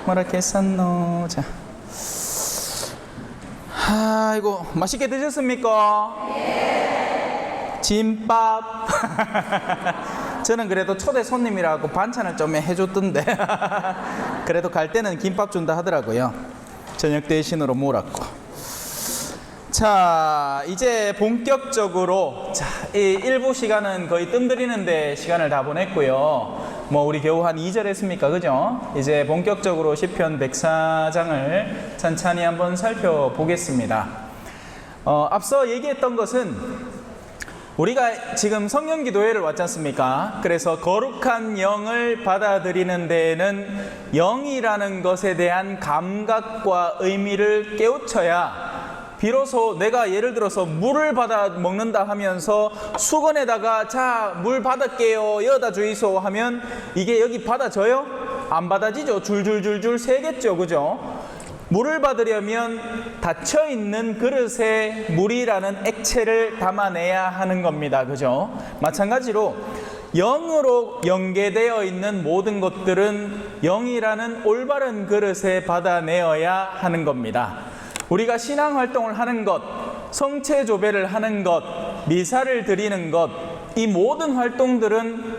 뭐라 했었노? 자, 아이고 맛있게 드셨습니까? 네. 김밥. 저는 그래도 초대 손님이라고 반찬을 좀 해줬던데 그래도 갈 때는 김밥 준다 하더라고요. 저녁 대신으로 몰았고. 자, 이제 본격적으로 이 일부 시간은 거의 뜸들이는데 시간을 다 보냈고요. 뭐 우리 겨우 한 2절 했습니까? 그죠? 이제 본격적으로 시편 104장을 천천히 한번 살펴보겠습니다. 앞서 얘기했던 것은 우리가 지금 성령 기도회를 왔지 않습니까? 그래서 거룩한 영을 받아들이는 데에는 영이라는 것에 대한 감각과 의미를 깨우쳐야 비로소 내가 예를 들어서 물을 받아 먹는다 하면서 수건에다가 자, 물 받을게요, 여기다 주이소 하면 이게 여기 받아져요? 안 받아지죠. 줄줄줄줄 새겠죠. 그죠? 물을 받으려면 닫혀있는 그릇에 물이라는 액체를 담아내야 하는 겁니다. 그죠? 마찬가지로 영으로 연계되어 있는 모든 것들은 영이라는 올바른 그릇에 받아내어야 하는 겁니다. 우리가 신앙활동을 하는 것, 성체조배를 하는 것, 미사를 드리는 것, 이 모든 활동들은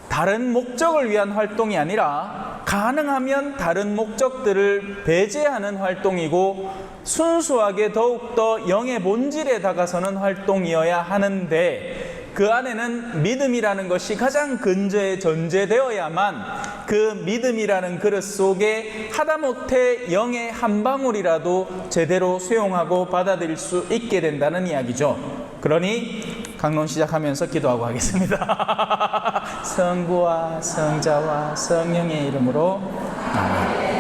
다른 목적을 위한 활동이 아니라 가능하면 다른 목적들을 배제하는 활동이고 순수하게 더욱더 영의 본질에 다가서는 활동이어야 하는데 그 안에는 믿음이라는 것이 가장 근저에 전제되어야만 그 믿음이라는 그릇 속에 하다못해 영의 한 방울이라도 제대로 수용하고 받아들일 수 있게 된다는 이야기죠. 그러니 강론 시작하면서 기도하고 하겠습니다. 성부와 성자와 성령의 이름으로 아멘.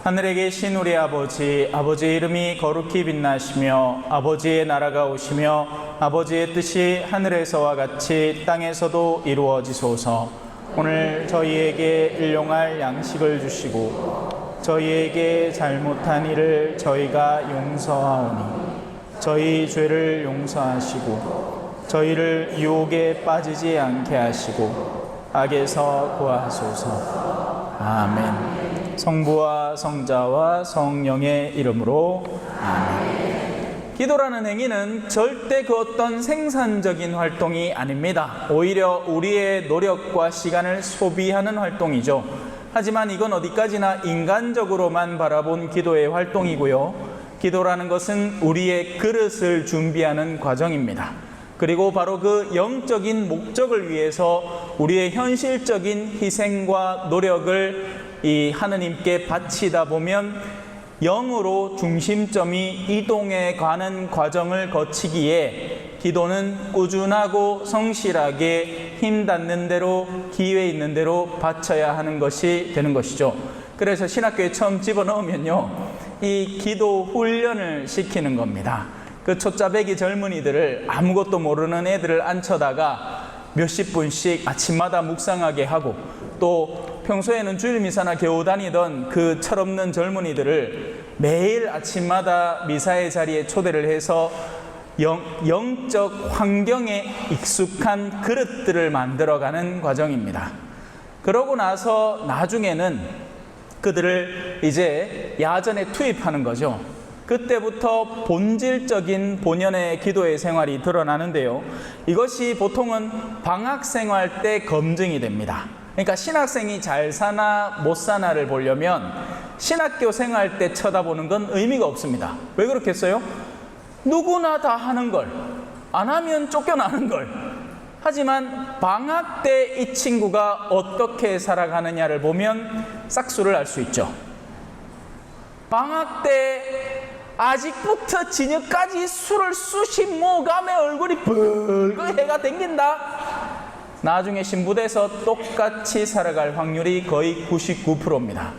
하늘에 계신 우리 아버지, 아버지의 이름이 거룩히 빛나시며 아버지의 나라가 오시며 아버지의 뜻이 하늘에서와 같이 땅에서도 이루어지소서. 오늘 저희에게 일용할 양식을 주시고 저희에게 잘못한 일을 저희가 용서하오니 저희 죄를 용서하시고 저희를 유혹에 빠지지 않게 하시고 악에서 구하소서. 아멘. 성부와 성자와 성령의 이름으로 아멘. 기도라는 행위는 절대 그 어떤 생산적인 활동이 아닙니다. 오히려 우리의 노력과 시간을 소비하는 활동이죠. 하지만 이건 어디까지나 인간적으로만 바라본 기도의 활동이고요. 기도라는 것은 우리의 그릇을 준비하는 과정입니다. 그리고 바로 그 영적인 목적을 위해서 우리의 현실적인 희생과 노력을 이 하느님께 바치다 보면 영으로 중심점이 이동해 가는 과정을 거치기에 기도는 꾸준하고 성실하게 힘 닿는 대로 기회 있는 대로 바쳐야 하는 것이 되는 것이죠. 그래서 신학교에 처음 집어넣으면요, 이 기도 훈련을 시키는 겁니다. 그 초짜배기 젊은이들을, 아무것도 모르는 애들을 앉혀다가 몇십 분씩 아침마다 묵상하게 하고, 또 평소에는 주일 미사나 겨우 다니던 그 철없는 젊은이들을 매일 아침마다 미사의 자리에 초대를 해서 영적 환경에 익숙한 그릇들을 만들어가는 과정입니다. 그러고 나서 나중에는 그들을 이제 야전에 투입하는 거죠. 그때부터 본질적인 본연의 기도의 생활이 드러나는데요. 이것이 보통은 방학 생활 때 검증이 됩니다. 그러니까 신학생이 잘 사나 못 사나를 보려면 신학교 생활 때 쳐다보는 건 의미가 없습니다. 왜 그렇겠어요? 누구나 다 하는 걸, 안 하면 쫓겨나는 걸. 하지만 방학 때 이 친구가 어떻게 살아가느냐를 보면 싹수를 알 수 있죠. 방학 때 아직부터 저녁까지 술을 쑤신 모감에 얼굴이 붉은 해가 댕긴다. 나중에 신부돼서 똑같이 살아갈 확률이 거의 99%입니다.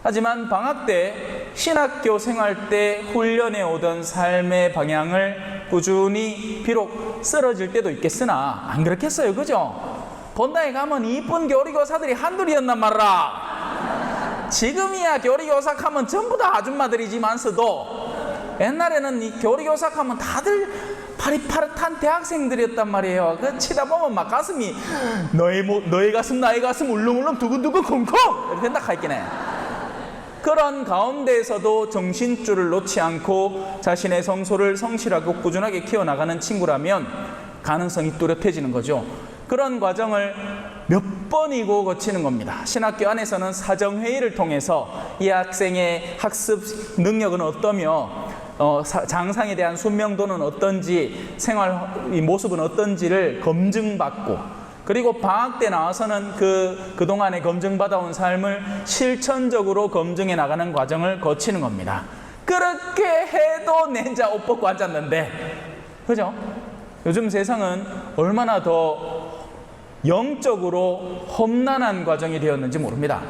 하지만 방학 때 신학교 생활 때 훈련해 오던 삶의 방향을 꾸준히, 비록 쓰러질 때도 있겠으나 안 그렇겠어요, 그죠? 본당에 가면 이쁜 교리교사들이 한둘이었단 말라. 지금이야 교리교사 하면 전부 다 아줌마들이지만서도 옛날에는 이 교리교사 하면 다들 파릇파릇한 대학생들이었단 말이에요. 그 치다 보면 막 가슴이 너의 가슴 나의 가슴 울렁울렁 두근두근 쿵쿵 이렇게 된다 하겠긴 해. 그런 가운데에서도 정신줄을 놓지 않고 자신의 성소를 성실하고 꾸준하게 키워나가는 친구라면 가능성이 뚜렷해지는 거죠. 그런 과정을 몇 번이고 거치는 겁니다. 신학교 안에서는 사정회의를 통해서 이 학생의 학습 능력은 어떠며 장상에 대한 순명도는 어떤지, 생활 모습은 어떤지를 검증받고, 그리고 방학 때 나와서는 그동안에 검증받아온 삶을 실천적으로 검증해 나가는 과정을 거치는 겁니다. 그렇게 해도 낸자 옷 벗고 앉았는데, 그죠? 요즘 세상은 얼마나 더 영적으로 험난한 과정이 되었는지 모릅니다.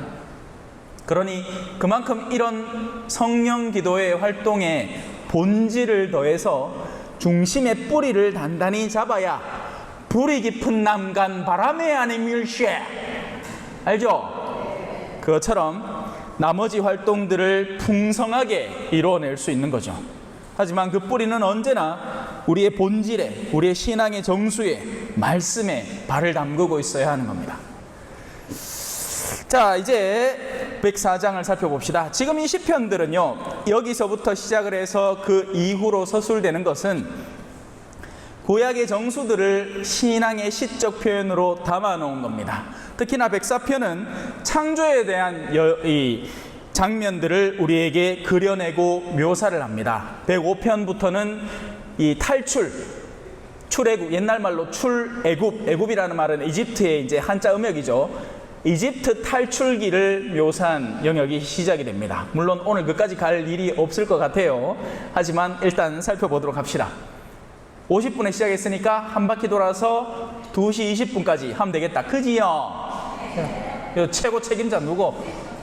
그러니 그만큼 이런 성령 기도의 활동에 본질을 더해서 중심의 뿌리를 단단히 잡아야 불이 깊은 남간 바람에 아닌 밀쉐, 알죠? 그것처럼 나머지 활동들을 풍성하게 이루어낼 수 있는 거죠. 하지만 그 뿌리는 언제나 우리의 본질에, 우리의 신앙의 정수에, 말씀에 발을 담그고 있어야 하는 겁니다. 자, 이제 104장을 살펴봅시다. 지금 이 시편들은요, 여기서부터 시작을 해서 그 이후로 서술되는 것은 구약의 정수들을 신앙의 시적 표현으로 담아놓은 겁니다. 특히나 104편은 창조에 대한 이 장면들을 우리에게 그려내고 묘사를 합니다. 105편부터는 이 출애굽, 옛날 말로 출애굽, 애굽이라는 말은 이집트의 이제 한자 음역이죠. 이집트 탈출기를 묘사한 영역이 시작이 됩니다. 물론 오늘 그까지 갈 일이 없을 것 같아요. 하지만 일단 살펴보도록 합시다. 50분에 시작했으니까 한 바퀴 돌아서 2시 20분까지 하면 되겠다. 그지요? 최고 책임자 누구?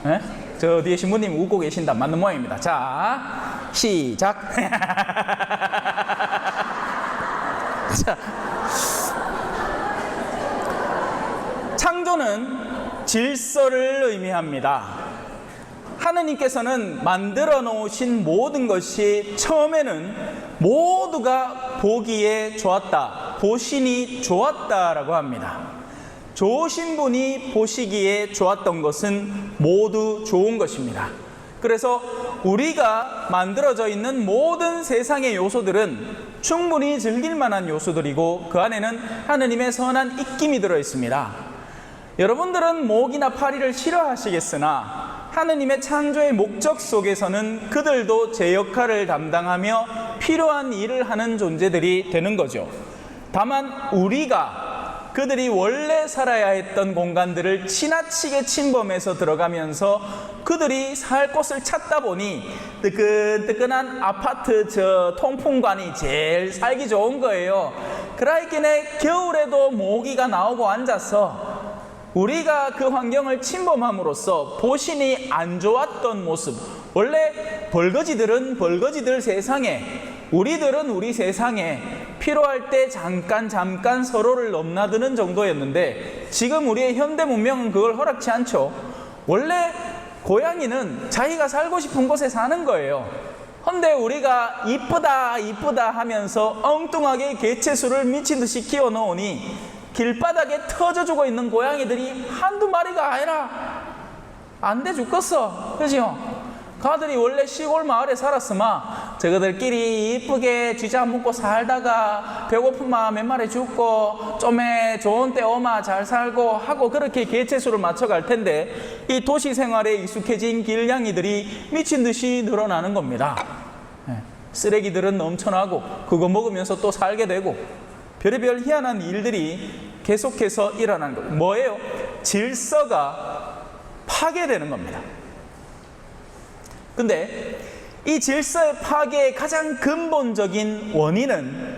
에? 저 뒤에 신부님 웃고 계신다. 맞는 모양입니다. 자, 시작. 자, 창조는 질서를 의미합니다. 하느님께서는 만들어 놓으신 모든 것이 처음에는 모두가 보기에 좋았다, 보시니 좋았다라고 합니다. 좋으신 분이 보시기에 좋았던 것은 모두 좋은 것입니다. 그래서 우리가 만들어져 있는 모든 세상의 요소들은 충분히 즐길 만한 요소들이고 그 안에는 하느님의 선한 입김이 들어 있습니다. 여러분들은 목이나 파리를 싫어하시겠으나 하느님의 창조의 목적 속에서는 그들도 제 역할을 담당하며 필요한 일을 하는 존재들이 되는 거죠. 다만 우리가 그들이 원래 살아야 했던 공간들을 지나치게 침범해서 들어가면서 그들이 살 곳을 찾다 보니 뜨끈뜨끈한 아파트 저 통풍관이 제일 살기 좋은 거예요. 그라이긴에 겨울에도 모기가 나오고 앉아서 우리가 그 환경을 침범함으로써 보신이 안 좋았던 모습, 원래 벌거지들은 벌거지들 세상에, 우리들은 우리 세상에 필요할 때 잠깐 서로를 넘나드는 정도였는데 지금 우리의 현대 문명은 그걸 허락치 않죠. 원래 고양이는 자기가 살고 싶은 곳에 사는 거예요. 근데 우리가 이쁘다 하면서 엉뚱하게 개체수를 미친 듯이 키워 놓으니 길바닥에 터져 죽어 있는 고양이들이 한두 마리가 아니라 안 돼 죽겠어. 그죠? 가들이 원래 시골 마을에 살았으면 저거들끼리 이쁘게 쥐자 먹고 살다가 배고프면 몇 마리 죽고 좀에 좋은 때 오마 잘 살고 하고 그렇게 개체수를 맞춰갈 텐데 이 도시 생활에 익숙해진 길냥이들이 미친 듯이 늘어나는 겁니다. 쓰레기들은 넘쳐나고 그거 먹으면서 또 살게 되고 별의별 희한한 일들이 계속해서 일어나는 거예요. 뭐예요? 질서가 파괴되는 겁니다. 근데 이 질서의 파괴의 가장 근본적인 원인은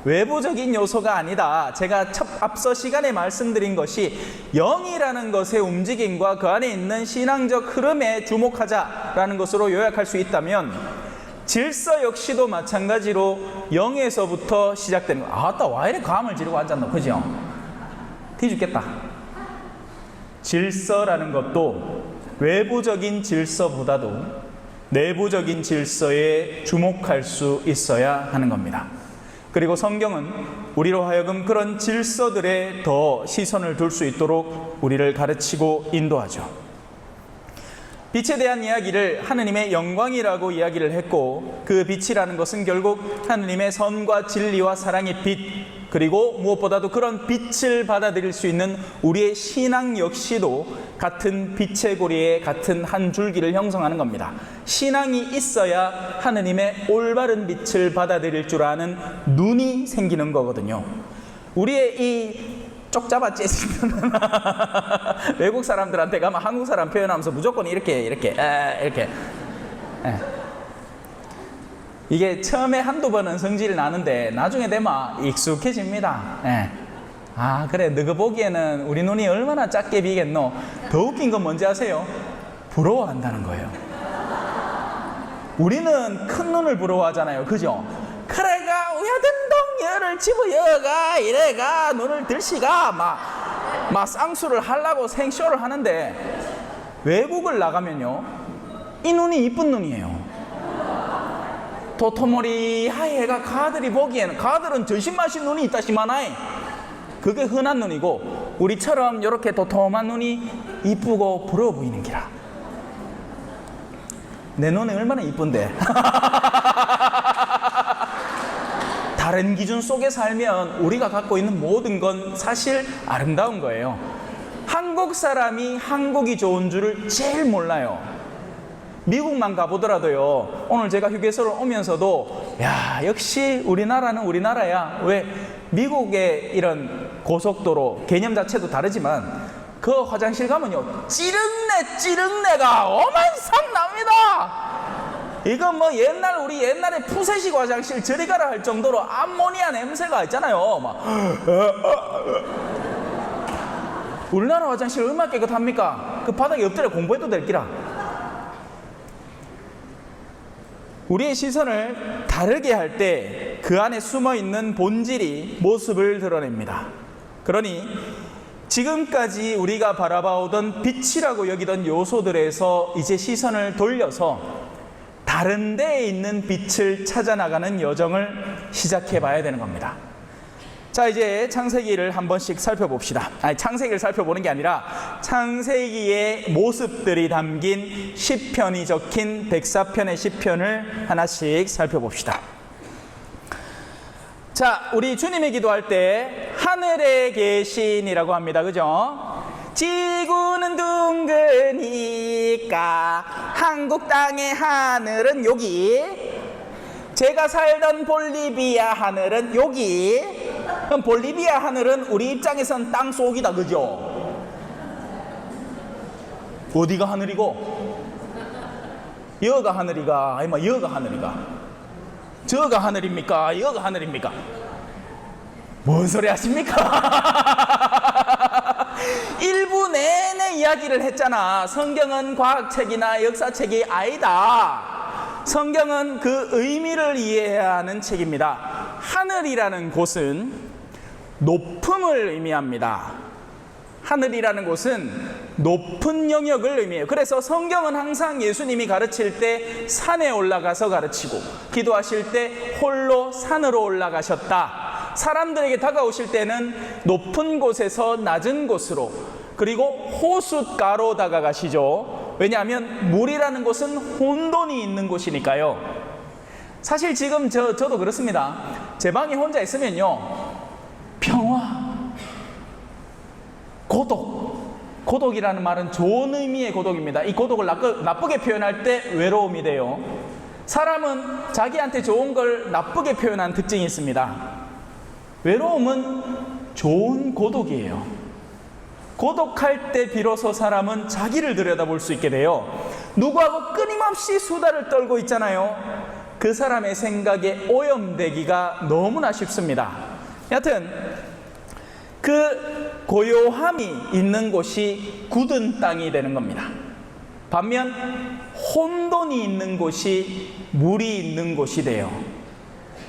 외부적인 요소가 아니다. 제가 앞서 시간에 말씀드린 것이 영이라는 것의 움직임과 그 안에 있는 신앙적 흐름에 주목하자라는 것으로 요약할 수 있다면 질서 역시도 마찬가지로 영에서부터 시작되는 거예요. 아따 와 이래 감을 지르고 앉았노. 그죠? 뒤죽겠다. 질서라는 것도 외부적인 질서보다도 내부적인 질서에 주목할 수 있어야 하는 겁니다. 그리고 성경은 우리로 하여금 그런 질서들에 더 시선을 둘 수 있도록 우리를 가르치고 인도하죠. 빛에 대한 이야기를 하느님의 영광이라고 이야기를 했고, 그 빛이라는 것은 결국 하느님의 선과 진리와 사랑의 빛, 그리고 무엇보다도 그런 빛을 받아들일 수 있는 우리의 신앙 역시도 같은 빛의 고리에 같은 한 줄기를 형성하는 겁니다. 신앙이 있어야 하느님의 올바른 빛을 받아들일 줄 아는 눈이 생기는 거거든요. 우리의 이 쪽잡아 째지는 외국 사람들한테 가면 한국 사람 표현하면서 무조건 이렇게 이게 처음에 한두 번은 성질이 나는데 나중에 되면 익숙해집니다. 아, 그래, 너가 보기에는 우리 눈이 얼마나 작게 비겠노. 더 웃긴 건 뭔지 아세요? 부러워한다는 거예요. 우리는 큰 눈을 부러워하잖아요, 그죠? 그래가 우야된동 열을 집어 여가 이래가 눈을 들시가 막 쌍수를 하려고 생쇼를 하는데, 외국을 나가면요, 이 눈이 이쁜 눈이에요. 도토모리 하얘가 가들이 보기에는, 가들은 전신마신 눈이 있다시마나이, 그게 흔한 눈이고, 우리처럼 이렇게 도톰한 눈이 이쁘고 부러워 보이는 기라. 내 눈이 얼마나 이쁜데. 다른 기준 속에 살면 우리가 갖고 있는 모든 건 사실 아름다운 거예요. 한국 사람이 한국이 좋은 줄을 제일 몰라요. 미국만 가보더라도요, 오늘 제가 휴게소를 오면서도 야, 역시 우리나라는 우리나라야. 왜? 미국의 이런 고속도로 개념 자체도 다르지만 그 화장실 가면요, 찌릉내가 어만상 납니다. 이거 뭐 우리 옛날에 푸세식 화장실 저리 가라 할 정도로 암모니아 냄새가 있잖아요. 막 우리나라 화장실 얼마나 깨끗합니까? 그 바닥에 엎드려 공부해도 될 기라. 우리의 시선을 다르게 할 때 그 안에 숨어있는 본질이 모습을 드러냅니다. 그러니 지금까지 우리가 바라봐오던 빛이라고 여기던 요소들에서 이제 시선을 돌려서 다른 데에 있는 빛을 찾아나가는 여정을 시작해 봐야 되는 겁니다. 자, 이제 창세기를 한 번씩 살펴봅시다. 창세기를 살펴보는 게 아니라 창세기의 모습들이 담긴 시편이 적힌 104편의 시편을 하나씩 살펴봅시다. 자, 우리 주님의 기도할 때 하늘에 계신이라고 합니다. 그죠? 지구는 둥그니까 한국 땅의 하늘은 여기, 제가 살던 볼리비아 하늘은 여기. 그럼 볼리비아 하늘은 우리 입장에선 땅속이다, 그죠? 어디가 하늘이고? 여가 하늘이가, 아니면 여가 하늘이가? 저가 하늘입니까? 여가 하늘입니까? 뭔 소리 하십니까? 일부 내내 이야기를 했잖아. 성경은 과학책이나 역사책이 아니다. 성경은 그 의미를 이해해야 하는 책입니다. 하늘이라는 곳은 높음을 의미합니다. 하늘이라는 곳은 높은 영역을 의미해요. 그래서 성경은 항상 예수님이 가르칠 때 산에 올라가서 가르치고, 기도하실 때 홀로 산으로 올라가셨다. 사람들에게 다가오실 때는 높은 곳에서 낮은 곳으로, 그리고 호숫가로 다가가시죠. 왜냐하면 물이라는 곳은 혼돈이 있는 곳이니까요. 사실 지금 저도 그렇습니다. 제 방에 혼자 있으면요, 평화, 고독이라는 말은 좋은 의미의 고독입니다. 이 고독을 나쁘게 표현할 때 외로움이 돼요. 사람은 자기한테 좋은 걸 나쁘게 표현하는 특징이 있습니다. 외로움은 좋은 고독이에요. 고독할 때 비로소 사람은 자기를 들여다볼 수 있게 돼요. 누구하고 끊임없이 수다를 떨고 있잖아요. 그 사람의 생각에 오염되기가 너무나 쉽습니다. 여하튼 그 고요함이 있는 곳이 굳은 땅이 되는 겁니다. 반면 혼돈이 있는 곳이 물이 있는 곳이 돼요.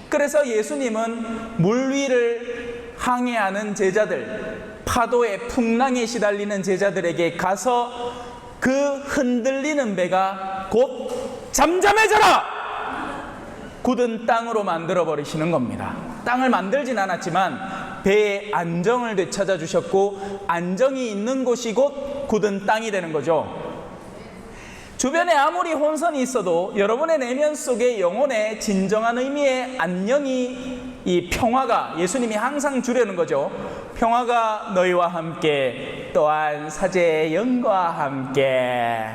그래서 예수님은 물 위를 항해하는 제자들, 파도의 풍랑에 시달리는 제자들에게 가서 그 흔들리는 배가 곧 잠잠해져라! 굳은 땅으로 만들어 버리시는 겁니다. 땅을 만들진 않았지만 배의 안정을 되찾아 주셨고, 안정이 있는 곳이 곧 굳은 땅이 되는 거죠. 주변에 아무리 혼선이 있어도 여러분의 내면 속에 영혼의 진정한 의미의 안녕이, 이 평화가 예수님이 항상 주려는 거죠. 평화가 너희와 함께 또한 사제의 영과 함께.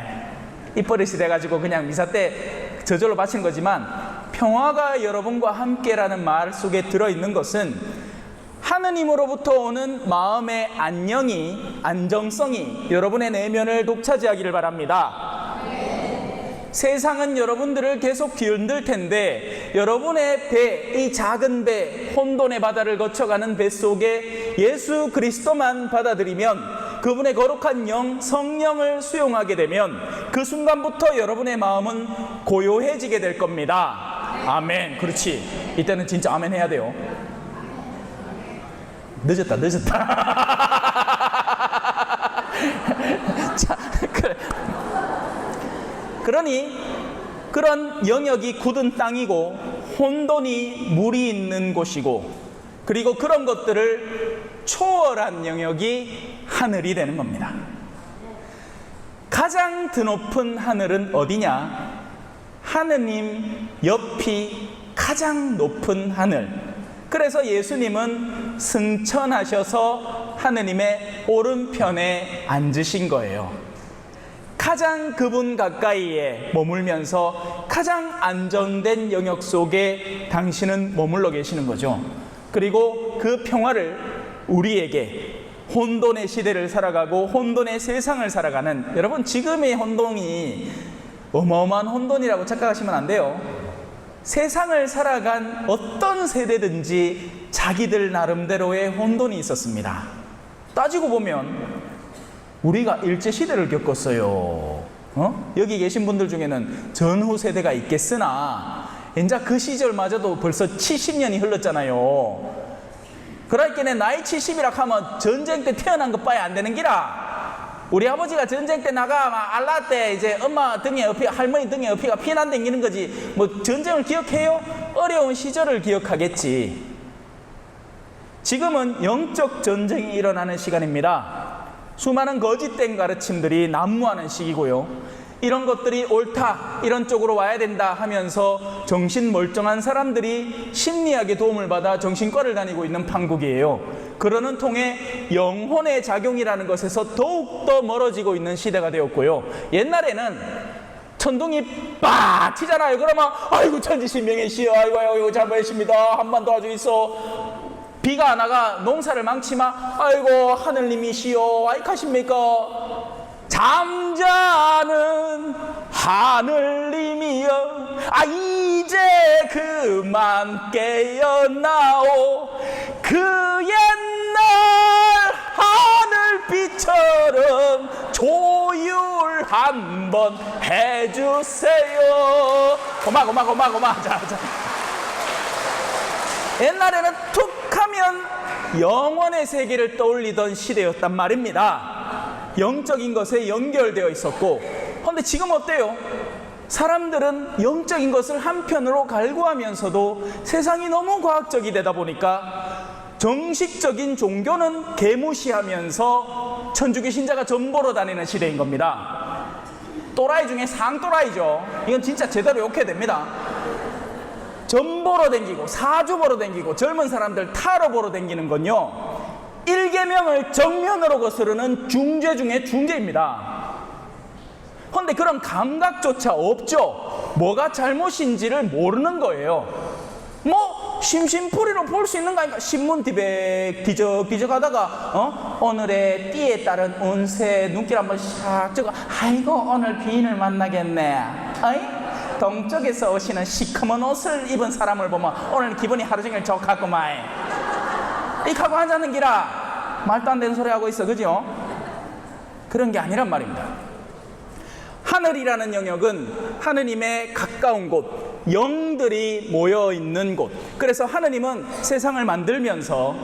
입버릇이 돼가지고 그냥 미사 때 저절로 바친 거지만, 평화가 여러분과 함께라는 말 속에 들어있는 것은 하느님으로부터 오는 마음의 안녕이, 안정성이 여러분의 내면을 독차지하기를 바랍니다. 세상은 여러분들을 계속 뒤흔들 텐데, 여러분의 배, 이 작은 배, 혼돈의 바다를 거쳐가는 배 속에 예수 그리스도만 받아들이면, 그분의 거룩한 영, 성령을 수용하게 되면 그 순간부터 여러분의 마음은 고요해지게 될 겁니다. 아멘. 그렇지. 이때는 진짜 아멘 해야 돼요. 늦었다. 자, 그러니 그런 영역이 굳은 땅이고 혼돈이 물이 있는 곳이고, 그리고 그런 것들을 초월한 영역이 하늘이 되는 겁니다. 가장 드높은 하늘은 어디냐? 하느님 옆이 가장 높은 하늘. 그래서 예수님은 승천하셔서 하느님의 오른편에 앉으신 거예요. 가장 그분 가까이에 머물면서 가장 안정된 영역 속에 당신은 머물러 계시는 거죠. 그리고 그 평화를 우리에게, 혼돈의 시대를 살아가고 혼돈의 세상을 살아가는, 여러분 지금의 혼돈이 어마어마한 혼돈이라고 착각하시면 안 돼요. 세상을 살아간 어떤 세대든지 자기들 나름대로의 혼돈이 있었습니다. 따지고 보면 우리가 일제시대를 겪었어요. 여기 계신 분들 중에는 전후 세대가 있겠으나 이제 그 시절마저도 벌써 70년이 흘렀잖아요. 그러니까 나이 70이라 하면 전쟁 때 태어난 것 봐야 안 되는 기라. 우리 아버지가 전쟁 때 나가 막 알라 때 이제 엄마 등에 할머니 등에 피가 피난 댕기는 거지, 뭐 전쟁을 기억해요? 어려운 시절을 기억하겠지. 지금은 영적 전쟁이 일어나는 시간입니다. 수많은 거짓된 가르침들이 난무하는 시기고요. 이런 것들이 옳다, 이런 쪽으로 와야 된다 하면서 정신 멀쩡한 사람들이 심리학의 도움을 받아 정신과를 다니고 있는 판국이에요. 그러는 통에 영혼의 작용이라는 것에서 더욱더 멀어지고 있는 시대가 되었고요. 옛날에는 천둥이 빡 치잖아요. 그러면 아이고 천지신명이시여, 아이고 잘못했습니다, 한번 도와주겠어. 비가 안 와가 농사를 망치마, 아이고 하늘님이시여, 아이카십니까? 잠자는 하늘님이여, 이제 그만 깨어나오. 그 옛날 하늘빛처럼 조율 한번 해주세요. 고마. 자. 옛날에는 툭 하면 영원의 세계를 떠올리던 시대였단 말입니다. 영적인 것에 연결되어 있었고, 그런데 지금 어때요? 사람들은 영적인 것을 한편으로 갈구하면서도 세상이 너무 과학적이 되다 보니까 정식적인 종교는 개무시하면서 천주교 신자가 전보러 다니는 시대인 겁니다. 또라이 중에 상또라이죠. 이건 진짜 제대로 욕해야 됩니다. 전보러 댕기고 사주보러 댕기고 젊은 사람들 타로 보러 댕기는 건요, 일계명을 정면으로 거스르는 중죄 중에 중죄입니다. 그런데 그런 감각조차 없죠. 뭐가 잘못인지를 모르는 거예요. 뭐 심심풀이로 볼 수 있는 거 아닌가? 신문 뒤적뒤적 하다가 오늘의 띠에 따른 운세 눈길 한번 샥 적어, 아이고 오늘 비인을 만나겠네. 어이? 동쪽에서 오시는 시커먼 옷을 입은 사람을 보면 오늘 기분이 하루 종일 좋겠구만. 이하고 하자는 기라 말도 안 되는 소리 하고 있어, 그죠? 그런 게 아니란 말입니다. 하늘이라는 영역은 하느님의 가까운 곳, 영들이 모여있는 곳. 그래서 하느님은 세상을 만들면서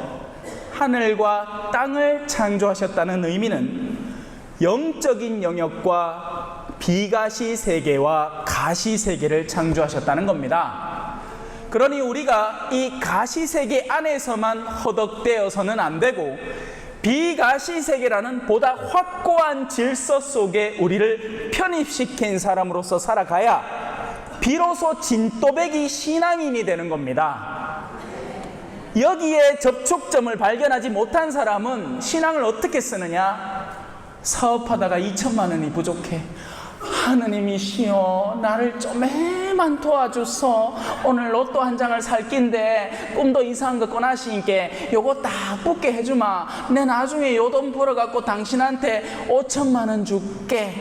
하늘과 땅을 창조하셨다는 의미는 영적인 영역과 비가시 세계와 가시 세계를 창조하셨다는 겁니다. 그러니 우리가 이 가시 세계 안에서만 허덕대어서는 안 되고 비가시세계라는 보다 확고한 질서 속에 우리를 편입시킨 사람으로서 살아가야 비로소 진또배기 신앙인이 되는 겁니다. 여기에 접촉점을 발견하지 못한 사람은 신앙을 어떻게 쓰느냐? 사업하다가 2천만 원이 부족해. 하느님이시여, 나를 좀만 도와주소. 오늘 로또 한 장을 살 낀데 꿈도 이상한 거 꺼나시니까 요거 딱 붙게 해주마. 내 나중에 요 돈 벌어갖고 당신한테 5천만 원 줄게.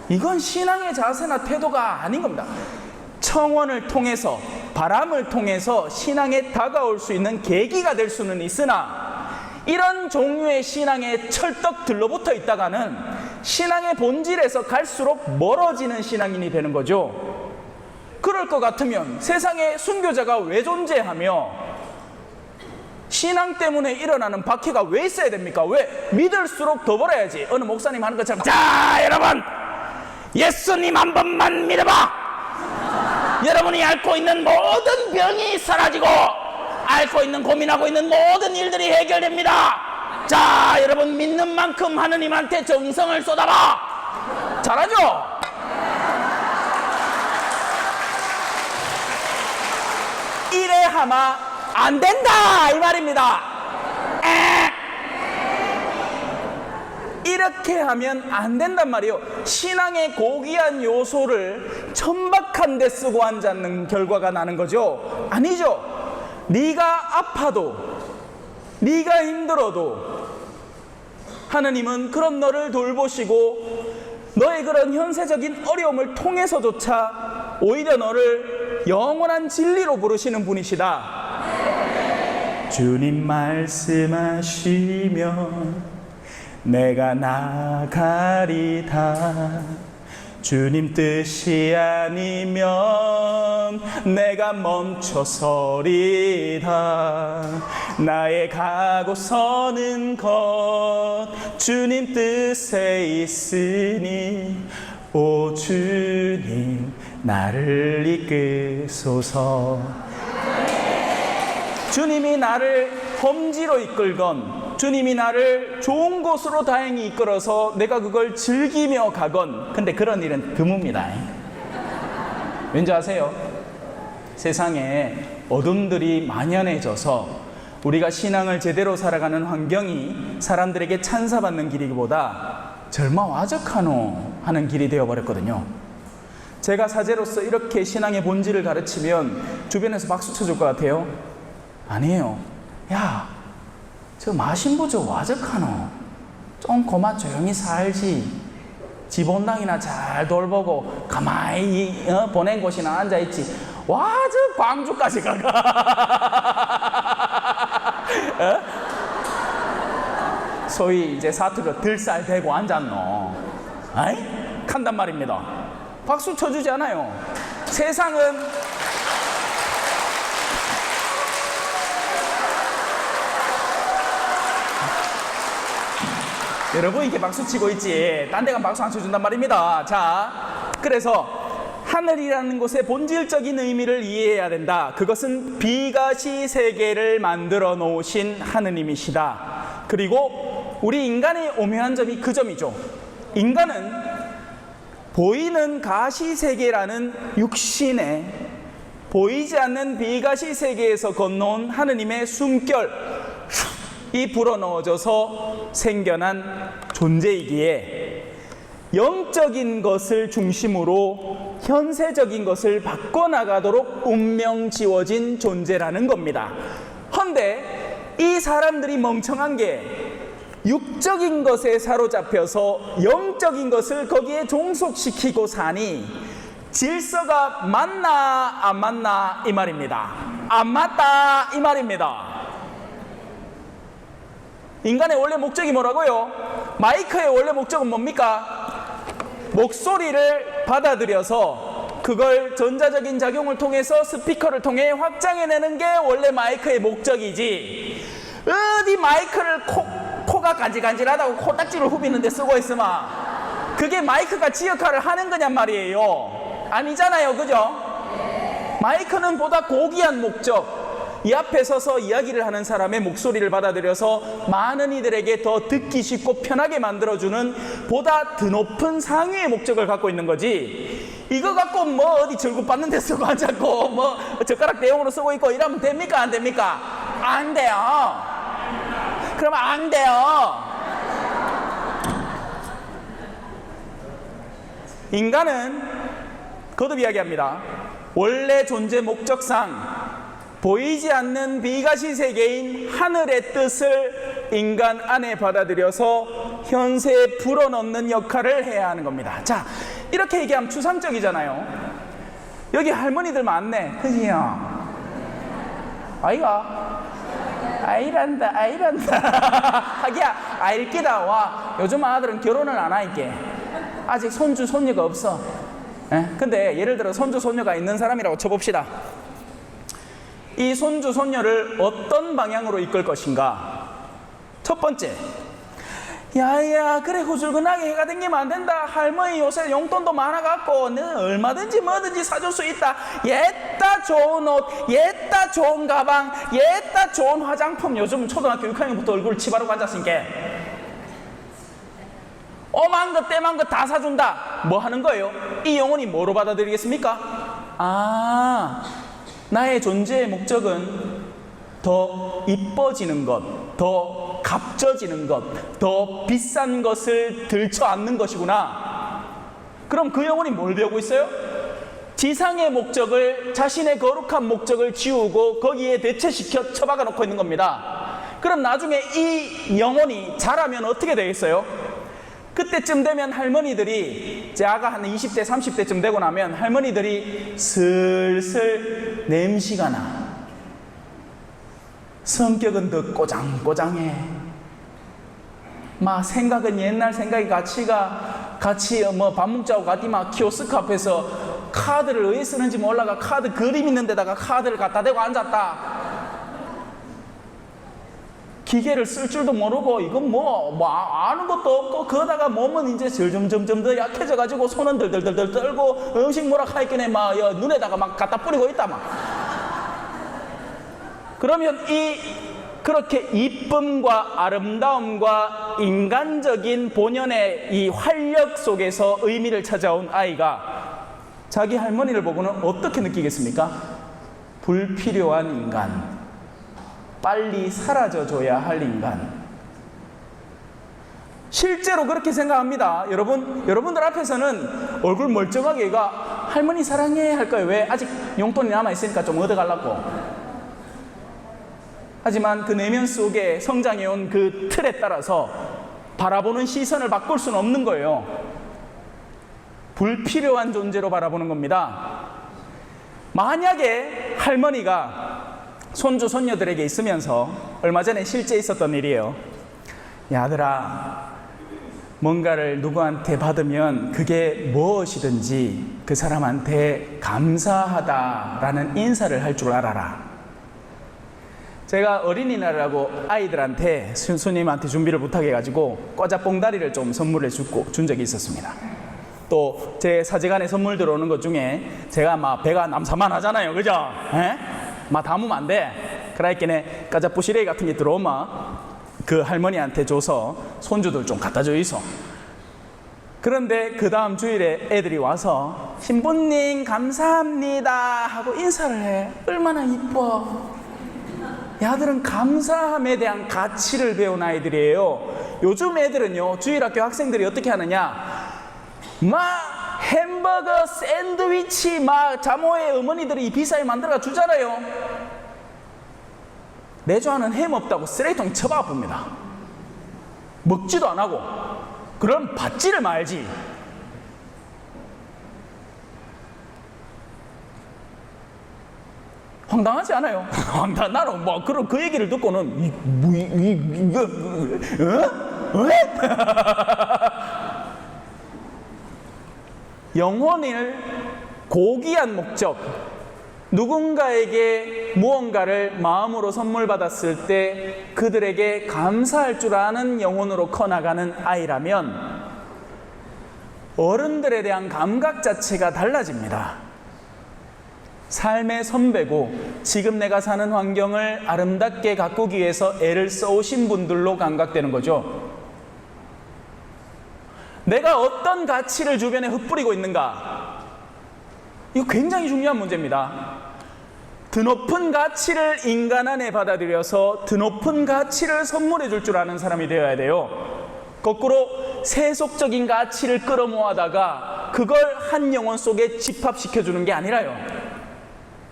이건 신앙의 자세나 태도가 아닌 겁니다. 청원을 통해서, 바람을 통해서 신앙에 다가올 수 있는 계기가 될 수는 있으나, 이런 종류의 신앙에 철떡 들러붙어 있다가는 신앙의 본질에서 갈수록 멀어지는 신앙인이 되는 거죠. 그럴 것 같으면 세상에 순교자가 왜 존재하며 신앙 때문에 일어나는 박해가 왜 있어야 됩니까? 왜? 믿을수록 더 벌어야지. 어느 목사님 하는 것처럼, 자 여러분, 예수님 한 번만 믿어봐. 여러분이 앓고 있는 모든 병이 사라지고 앓고 있는, 고민하고 있는 모든 일들이 해결됩니다. 자 여러분, 믿는 만큼 하느님한테 정성을 쏟아봐. 잘하죠? 이래 하마 안 된다 이 말입니다. 이렇게 하면 안 된단 말이에요. 신앙의 고귀한 요소를 천박한 데 쓰고 앉는 결과가 나는 거죠. 아니죠. 네가 아파도, 네가 힘들어도 하느님은 그런 너를 돌보시고 너의 그런 현세적인 어려움을 통해서조차 오히려 너를 영원한 진리로 부르시는 분이시다. 주님 말씀하시면 내가 나가리다. 주님 뜻이 아니면 내가 멈춰서리다. 나의 가고 서는 것 주님 뜻에 있으니 오 주님 나를 이끄소서. 주님이 나를 험지로 이끌건 주님이 나를 좋은 곳으로 다행히 이끌어서 내가 그걸 즐기며 가건, 근데 그런 일은 드뭅니다. 왠지 아세요? 세상에 어둠들이 만연해져서 우리가 신앙을 제대로 살아가는 환경이 사람들에게 찬사받는 길이기보다 절마 와적하노 하는 길이 되어버렸거든요. 제가 사제로서 이렇게 신앙의 본질을 가르치면 주변에서 박수 쳐줄 것 같아요? 아니에요. 야, 저 마신부저 와적하노. 좀 그만 조용히 살지. 집원당이나 잘 돌보고 가만히 보낸 곳이나 앉아있지. 와, 저 광주까지 가가. 소위 이제 사투리로 들쌀대고 앉았노. 아이? 간단 말입니다. 박수 쳐주지 않아요. 세상은 여러분 이렇게 박수 치고 있지 딴 데가 박수 안 쳐준단 말입니다. 자, 그래서 하늘이라는 곳의 본질적인 의미를 이해해야 된다. 그것은 비가시 세계를 만들어 놓으신 하느님이시다. 그리고 우리 인간의 오묘한 점이 그 점이죠. 인간은 보이는 가시 세계라는 육신에 보이지 않는 비가시 세계에서 건너온 하느님의 숨결 이 불어넣어져서 생겨난 존재이기에 영적인 것을 중심으로 현세적인 것을 바꿔나가도록 운명 지워진 존재라는 겁니다. 헌데 이 사람들이 멍청한 게 육적인 것에 사로잡혀서 영적인 것을 거기에 종속시키고 사니 질서가 맞나 안 맞나 이 말입니다. 안 맞다 이 말입니다. 인간의 원래 목적이 뭐라고요? 마이크의 원래 목적은 뭡니까? 목소리를 받아들여서 그걸 전자적인 작용을 통해서 스피커를 통해 확장해내는 게 원래 마이크의 목적이지. 어디 마이크를 코가 간질간질하다고 코딱지를 후비는데 쓰고 있으면 그게 마이크가 지 역할을 하는 거냔 말이에요. 아니잖아요, 그죠? 마이크는 보다 고귀한 목적, 이 앞에 서서 이야기를 하는 사람의 목소리를 받아들여서 많은 이들에게 더 듣기 쉽고 편하게 만들어주는 보다 드높은 상위의 목적을 갖고 있는 거지, 이거 갖고 뭐 어디 절급받는 데 쓰고 앉았고 뭐 젓가락 대용으로 쓰고 있고 이러면 됩니까? 안 됩니까? 안 돼요. 그러면 안 돼요. 인간은 거듭 이야기합니다. 원래 존재 목적상 보이지 않는 비가시 세계인 하늘의 뜻을 인간 안에 받아들여서 현세에 불어넣는 역할을 해야 하는 겁니다. 자, 이렇게 얘기하면 추상적이잖아요. 여기 할머니들 많네, 그지요? 아이가? 아이란다. 하기야 아일기다. 와, 요즘 아들은 결혼을 안 하니까 아직 손주 손녀가 없어. 근데 예를 들어 손주 손녀가 있는 사람이라고 쳐봅시다. 이 손주 손녀를 어떤 방향으로 이끌 것인가? 첫 번째, 야야 그래 후줄근하게 해가 댕기면 안 된다. 할머니 요새 용돈도 많아갖고 너는 얼마든지 뭐든지 사줄 수 있다. 옛다 좋은 옷, 옛다 좋은 가방, 옛다 좋은 화장품. 요즘 초등학교 6학년부터 얼굴 치바르고 앉았으니까 오만 것 때만 것 다 사준다. 뭐 하는 거예요? 이 영혼이 뭐로 받아들이겠습니까? 아, 나의 존재의 목적은 더 이뻐지는 것, 더 값져지는 것, 더 비싼 것을 들쳐안는 것이구나. 그럼 그 영혼이 뭘 배우고 있어요? 지상의 목적을, 자신의 거룩한 목적을 지우고 거기에 대체시켜 처박아 놓고 있는 겁니다. 그럼 나중에 이 영혼이 자라면 어떻게 되겠어요? 그때쯤 되면 할머니들이, 제가 한 20대 30대쯤 되고 나면 할머니들이 슬슬 냄새가 나. 성격은 더 꼬장꼬장해. 막 생각은 옛날 생각이 같이 뭐 밥 먹자고 가디 막 키오스크 앞에서 카드를 왜 쓰는지 몰라가 카드 그림 있는 데다가 카드를 갖다 대고 앉았다. 기계를 쓸 줄도 모르고 이건 뭐 아는 것도 없고, 그러다가 몸은 이제 점점 더 약해져 가지고 손은 덜덜덜 떨고 음식 뭐라 하이끼네 막 눈에다가 막 갖다 뿌리고 있다 막. 그러면 그렇게 이쁨과 아름다움과 인간적인 본연의 이 활력 속에서 의미를 찾아온 아이가 자기 할머니를 보고는 어떻게 느끼겠습니까? 불필요한 인간, 빨리 사라져줘야 할 인간. 실제로 그렇게 생각합니다. 여러분들 앞에서는 얼굴 멀쩡하게 얘가 할머니 사랑해 할 거예요. 왜? 아직 용돈이 남아있으니까 좀 얻어가려고. 하지만 그 내면 속에 성장해온 그 틀에 따라서 바라보는 시선을 바꿀 수는 없는 거예요. 불필요한 존재로 바라보는 겁니다. 만약에 할머니가 손주 손녀들에게 있으면서, 얼마 전에 실제 있었던 일이에요. 야, 아들아, 뭔가를 누구한테 받으면 그게 무엇이든지 그 사람한테 감사하다라는 인사를 할 줄 알아라. 제가 어린이날이라고 아이들한테 스님한테 준비를 부탁해 가지고 과자뽕다리를 좀 선물해 준 적이 있었습니다. 또 제 사제간에 선물 들어오는 것 중에 제가 막 배가 남사만하잖아요, 그죠? 막 담으면 안 돼. 그러니까 과자뿌시래기 같은 게 들어오면 그 할머니한테 줘서 손주들 좀 갖다 줘 있어. 그런데 그 다음 주일에 애들이 와서 신부님 감사합니다 하고 인사를 해. 얼마나 이뻐. 아들은 감사함에 대한 가치를 배운 아이들이에요. 요즘 애들은요, 주일학교 학생들이 어떻게 하느냐, 막 햄버거, 샌드위치 막 자모의 어머니들이 비싸게 만들어 주잖아요. 매주 하는 햄 없다고 쓰레기통에 쳐박아 봅니다. 먹지도 안 하고. 그럼 받지를 말지. 황당하지 않아요? 나는 뭐 그런 그 얘기를 듣고는 영혼을 고귀한 목적, 누군가에게 무언가를 마음으로 선물 받았을 때 그들에게 감사할 줄 아는 영혼으로 커나가는 아이라면 어른들에 대한 감각 자체가 달라집니다. 삶의 선배고 지금 내가 사는 환경을 아름답게 가꾸기 위해서 애를 써오신 분들로 감각되는 거죠. 내가 어떤 가치를 주변에 흩뿌리고 있는가? 이거 굉장히 중요한 문제입니다. 드높은 가치를 인간 안에 받아들여서 드높은 가치를 선물해 줄 줄 아는 사람이 되어야 돼요. 거꾸로 세속적인 가치를 끌어모아다가 그걸 한 영혼 속에 집합시켜주는 게 아니라요.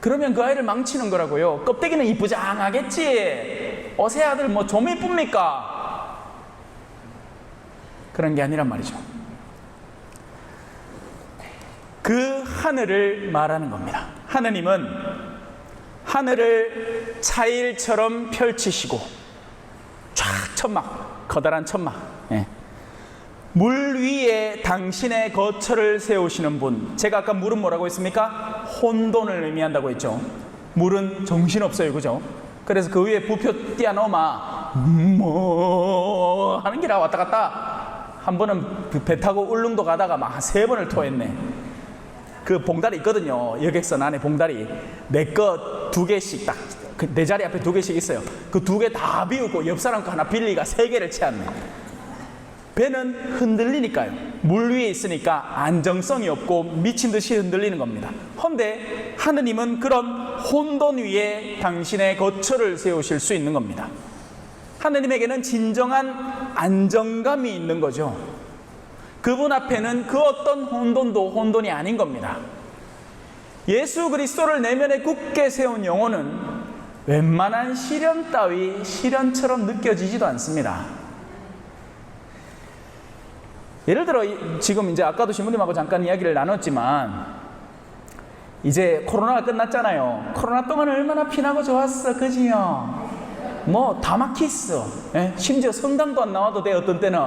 그러면 그 아이를 망치는 거라고요. 껍데기는 이쁘장하겠지. 어새 아들 뭐 좀 이쁩니까? 그런 게 아니란 말이죠. 그 하늘을 말하는 겁니다. 하느님은 하늘을 차일처럼 펼치시고 쫙 천막, 커다란 천막, 물 위에 당신의 거처를 세우시는 분. 제가 아까 물은 뭐라고 했습니까? 혼돈을 의미한다고 했죠. 물은 정신없어요, 그죠? 그래서 그 위에 부표 띄어넣으마 뭐 하는 기라 왔다 갔다. 한 번은 배 타고 울릉도 가다가 막 3번을 토했네. 그 봉다리 있거든요. 여객선 안에 봉다리. 내 거 2개씩 딱 내 자리 앞에 2개씩 있어요. 그 2개 다 비우고 옆 사람 거 하나 빌리가 3개를 채웠네. 배는 흔들리니까요. 물 위에 있으니까 안정성이 없고 미친 듯이 흔들리는 겁니다. 헌데 하느님은 그런 혼돈 위에 당신의 거처를 세우실 수 있는 겁니다. 하느님에게는 진정한 안정감이 있는 거죠. 그분 앞에는 그 어떤 혼돈도 혼돈이 아닌 겁니다. 예수 그리스도를 내면에 굳게 세운 영혼은 웬만한 시련 따위 시련처럼 느껴지지도 않습니다. 예를 들어 지금 이제 아까도 신부님하고 잠깐 이야기를 나눴지만 이제 코로나가 끝났잖아요. 코로나 동안 얼마나 피나고 좋았어, 그지요? 뭐 다 막혔어. 심지어 성당도 안 나와도 돼. 어떤 때는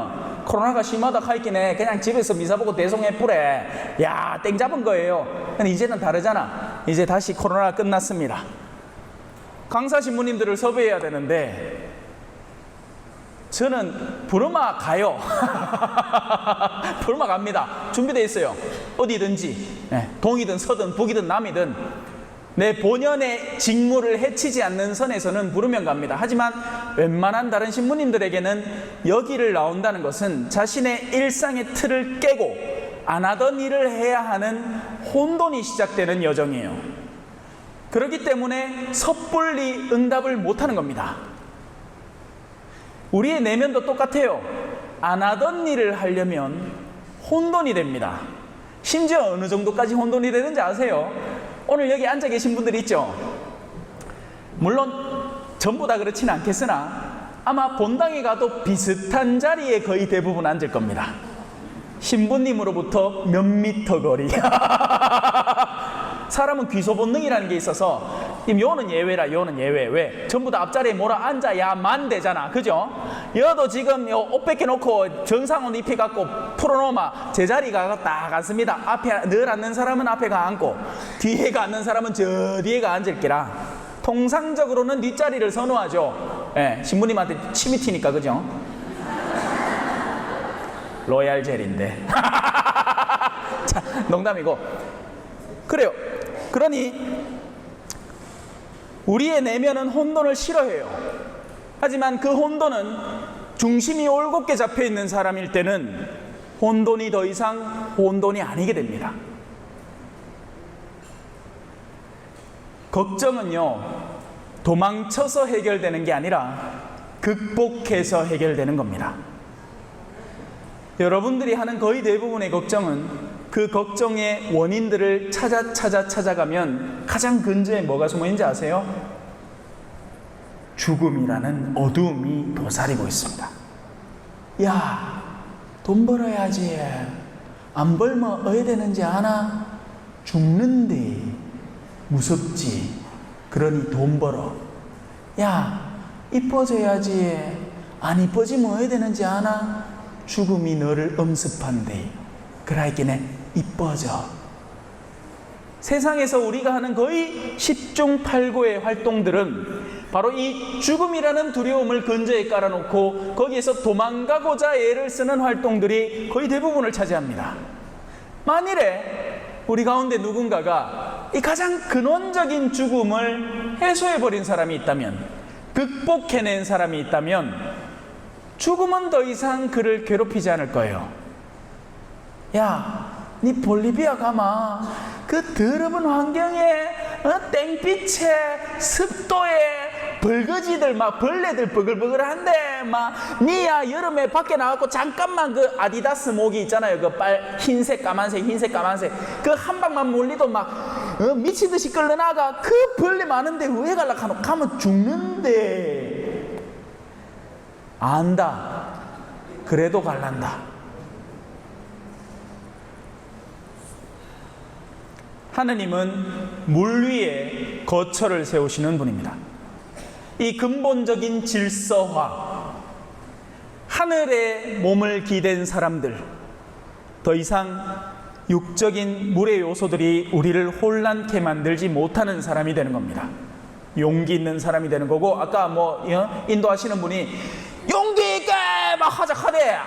코로나가 심하다 하이기네 그냥 집에서 미사 보고 대송해 뿌래. 야, 땡 잡은 거예요. 근데 이제는 다르잖아. 이제 다시 코로나가 끝났습니다. 강사 신부님들을 섭외해야 되는데 저는 부르마 가요. 부르마 갑니다. 준비되어 있어요. 어디든지 동이든 서든 북이든 남이든 내 본연의 직무를 해치지 않는 선에서는 부르면 갑니다. 하지만 웬만한 다른 신부님들에게는 여기를 나온다는 것은 자신의 일상의 틀을 깨고 안 하던 일을 해야 하는 혼돈이 시작되는 여정이에요. 그렇기 때문에 섣불리 응답을 못하는 겁니다. 우리의 내면도 똑같아요. 안 하던 일을 하려면 혼돈이 됩니다. 심지어 어느 정도까지 혼돈이 되는지 아세요? 오늘 여기 앉아 계신 분들 있죠? 물론 전부 다 그렇지는 않겠으나 아마 본당에 가도 비슷한 자리에 거의 대부분 앉을 겁니다. 신부님으로부터 몇 미터 거리. 사람은 귀소 본능이라는 게 있어서 요는 예외라, 요는 예외. 왜? 전부 다 앞자리에 몰아 앉아야만 되잖아, 그죠? 여도 지금 옷 벗겨놓고 정상옷 입혀갖고 풀어놓으면 제자리가 딱 앉습니다. 앞에 늘 앉는 사람은 앞에 가 앉고 뒤에 가 앉는 사람은 저 뒤에 가 앉을기라. 통상적으로는 뒷자리를 선호하죠. 신부님한테 침이 튀니까, 그죠? 로얄 젤인데. 자, 농담이고. 그래요. 그러니 우리의 내면은 혼돈을 싫어해요. 하지만 그 혼돈은 중심이 올곧게 잡혀있는 사람일 때는 혼돈이 더 이상 혼돈이 아니게 됩니다. 걱정은요, 도망쳐서 해결되는 게 아니라 극복해서 해결되는 겁니다. 여러분들이 하는 거의 대부분의 걱정은 그 걱정의 원인들을 찾아가면 가장 근저에 뭐가 숨어있는지 아세요? 죽음이라는 어두움이 도사리고 있습니다. 야, 돈 벌어야지. 안 벌면 어야 되는지 아나? 죽는데 무섭지. 그러니 돈 벌어. 야, 이뻐져야지. 안 이뻐지면 어야 되는지 아나? 죽음이 너를 엄습한대. 그라이기네 이뻐져. 세상에서 우리가 하는 거의 10중 8구의 활동들은 바로 이 죽음이라는 두려움을 근저에 깔아놓고 거기에서 도망가고자 애를 쓰는 활동들이 거의 대부분을 차지합니다. 만일에 우리 가운데 누군가가 이 가장 근원적인 죽음을 해소해버린 사람이 있다면, 극복해낸 사람이 있다면 죽음은 더 이상 그를 괴롭히지 않을 거예요. 야, 니 볼리비아 가마 그 더러운 환경에 땡빛에 습도에 벌거지들 막 벌레들 버글버글한데 막 니야 여름에 밖에 나가고 잠깐만 그 아디다스 모기 있잖아요. 그 흰색 까만색 그 한 방만 몰리도 막 미치듯이 끌려나가. 그 벌레 많은데 왜 갈라 가면 죽는데. 안다. 그래도 갈란다. 하느님은 물 위에 거처를 세우시는 분입니다. 이 근본적인 질서화, 하늘에 몸을 기댄 사람들, 더 이상 육적인 물의 요소들이 우리를 혼란케 만들지 못하는 사람이 되는 겁니다. 용기 있는 사람이 되는 거고, 아까 인도하시는 분이 용기 있게 막 하자하대.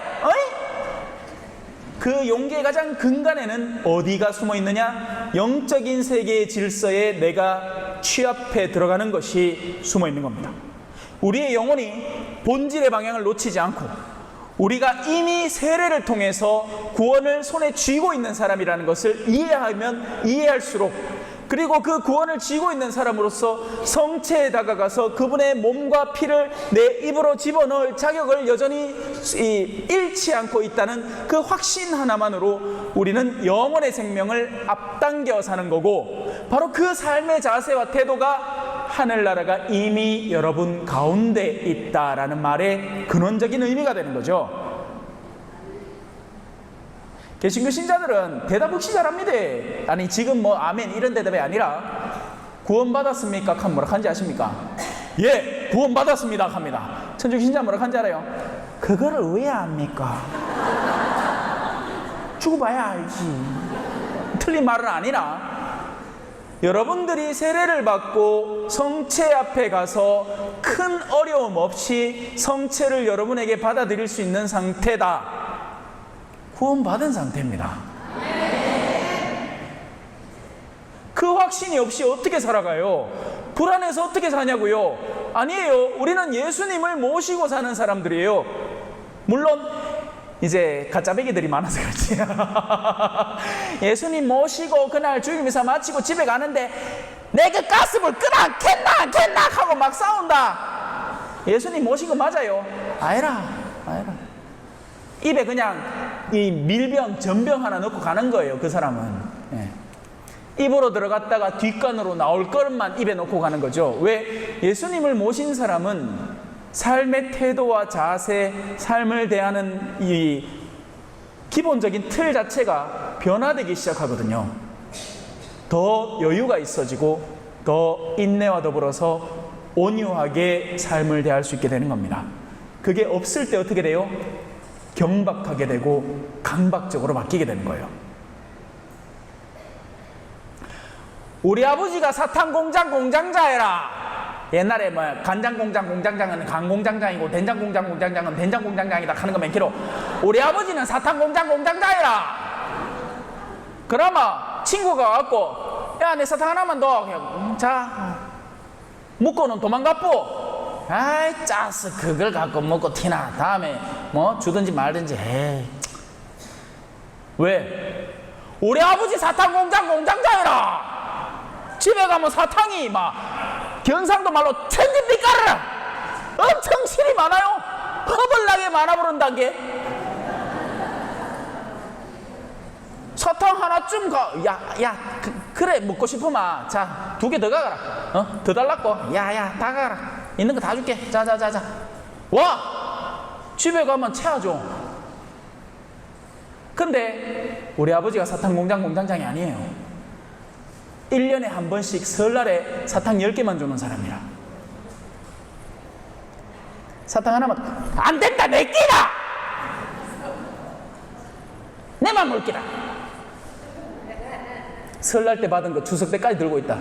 그 용기의 가장 근간에는 어디가 숨어 있느냐? 영적인 세계의 질서에 내가 취합해 들어가는 것이 숨어 있는 겁니다. 우리의 영혼이 본질의 방향을 놓치지 않고 우리가 이미 세례를 통해서 구원을 손에 쥐고 있는 사람이라는 것을 이해하면 이해할수록, 그리고 그 구원을 쥐고 있는 사람으로서 성체에 다가가서 그분의 몸과 피를 내 입으로 집어넣을 자격을 여전히 잃지 않고 있다는 그 확신 하나만으로 우리는 영혼의 생명을 앞당겨 사는 거고, 바로 그 삶의 자세와 태도가 하늘나라가 이미 여러분 가운데 있다라는 말의 근원적인 의미가 되는 거죠. 개신교 신자들은 대답 없이 잘합니다. 아니 지금 아멘 이런 대답이 아니라 구원받았습니까? 하면 뭐라 한지 아십니까? 예, 구원받았습니다 합니다. 천주교 신자 뭐라 한지 알아요? 그거를 왜 압니까? 죽어봐야 알지. 틀린 말은 아니라, 여러분들이 세례를 받고 성체 앞에 가서 큰 어려움 없이 성체를 여러분에게 받아들일 수 있는 상태다. 구원받은 상태입니다. 그 확신이 없이 어떻게 살아가요? 불안해서 어떻게 사냐고요? 아니에요. 우리는 예수님을 모시고 사는 사람들이에요. 물론 이제 가짜배기들이 많아서 그렇지. 예수님 모시고 그날 주일미사 마치고 집에 가는데 내 그 가스불 끄나 안 켰나 하고 막 싸운다. 예수님 모신 거 맞아요? 아니라 입에 그냥 이 밀병 전병 하나 넣고 가는 거예요. 그 사람은 입으로 들어갔다가 뒷간으로 나올 것만 입에 넣고 가는 거죠. 왜? 예수님을 모신 사람은 삶의 태도와 자세, 삶을 대하는 이 기본적인 틀 자체가 변화되기 시작하거든요. 더 여유가 있어지고 더 인내와 더불어서 온유하게 삶을 대할 수 있게 되는 겁니다. 그게 없을 때 어떻게 돼요? 경박하게 되고 강박적으로 바뀌게 되는 거예요. 우리 아버지가 사탕 공장 공장자해라. 옛날에 간장 공장 공장장은 간 공장장이고 된장 공장 공장장은 된장 공장장이다 하는 거 맨키로, 우리 아버지는 사탕 공장 공장자해라. 그러면 친구가 왔고, 야, 내 사탕 하나만 더. 자, 묶고는 도망갔고. 아이 짜스 그걸 갖고 먹고 티나. 다음에 주든지 말든지 해. 왜? 우리 아버지 사탕 공장 공장자해라. 집에 가면 사탕이 막 경상도 말로 천진빛깔이라 엄청 실이 많아요. 허벌나게 많아버린다는 게. 사탕 하나쯤 그래 먹고 싶으면 자 2개 더 가가라. 더 달라고. 다 가가라. 있는 거 다 줄게. 자. 와! 집에 가면 채워줘. 근데 우리 아버지가 사탕 공장 공장장이 아니에요. 1년에 한 번씩 설날에 사탕 10개만 주는 사람이라. 사탕 하나만. 안 된다! 내 끼다! 내만 먹기라. 설날 때 받은 거 추석 때까지 들고 있다.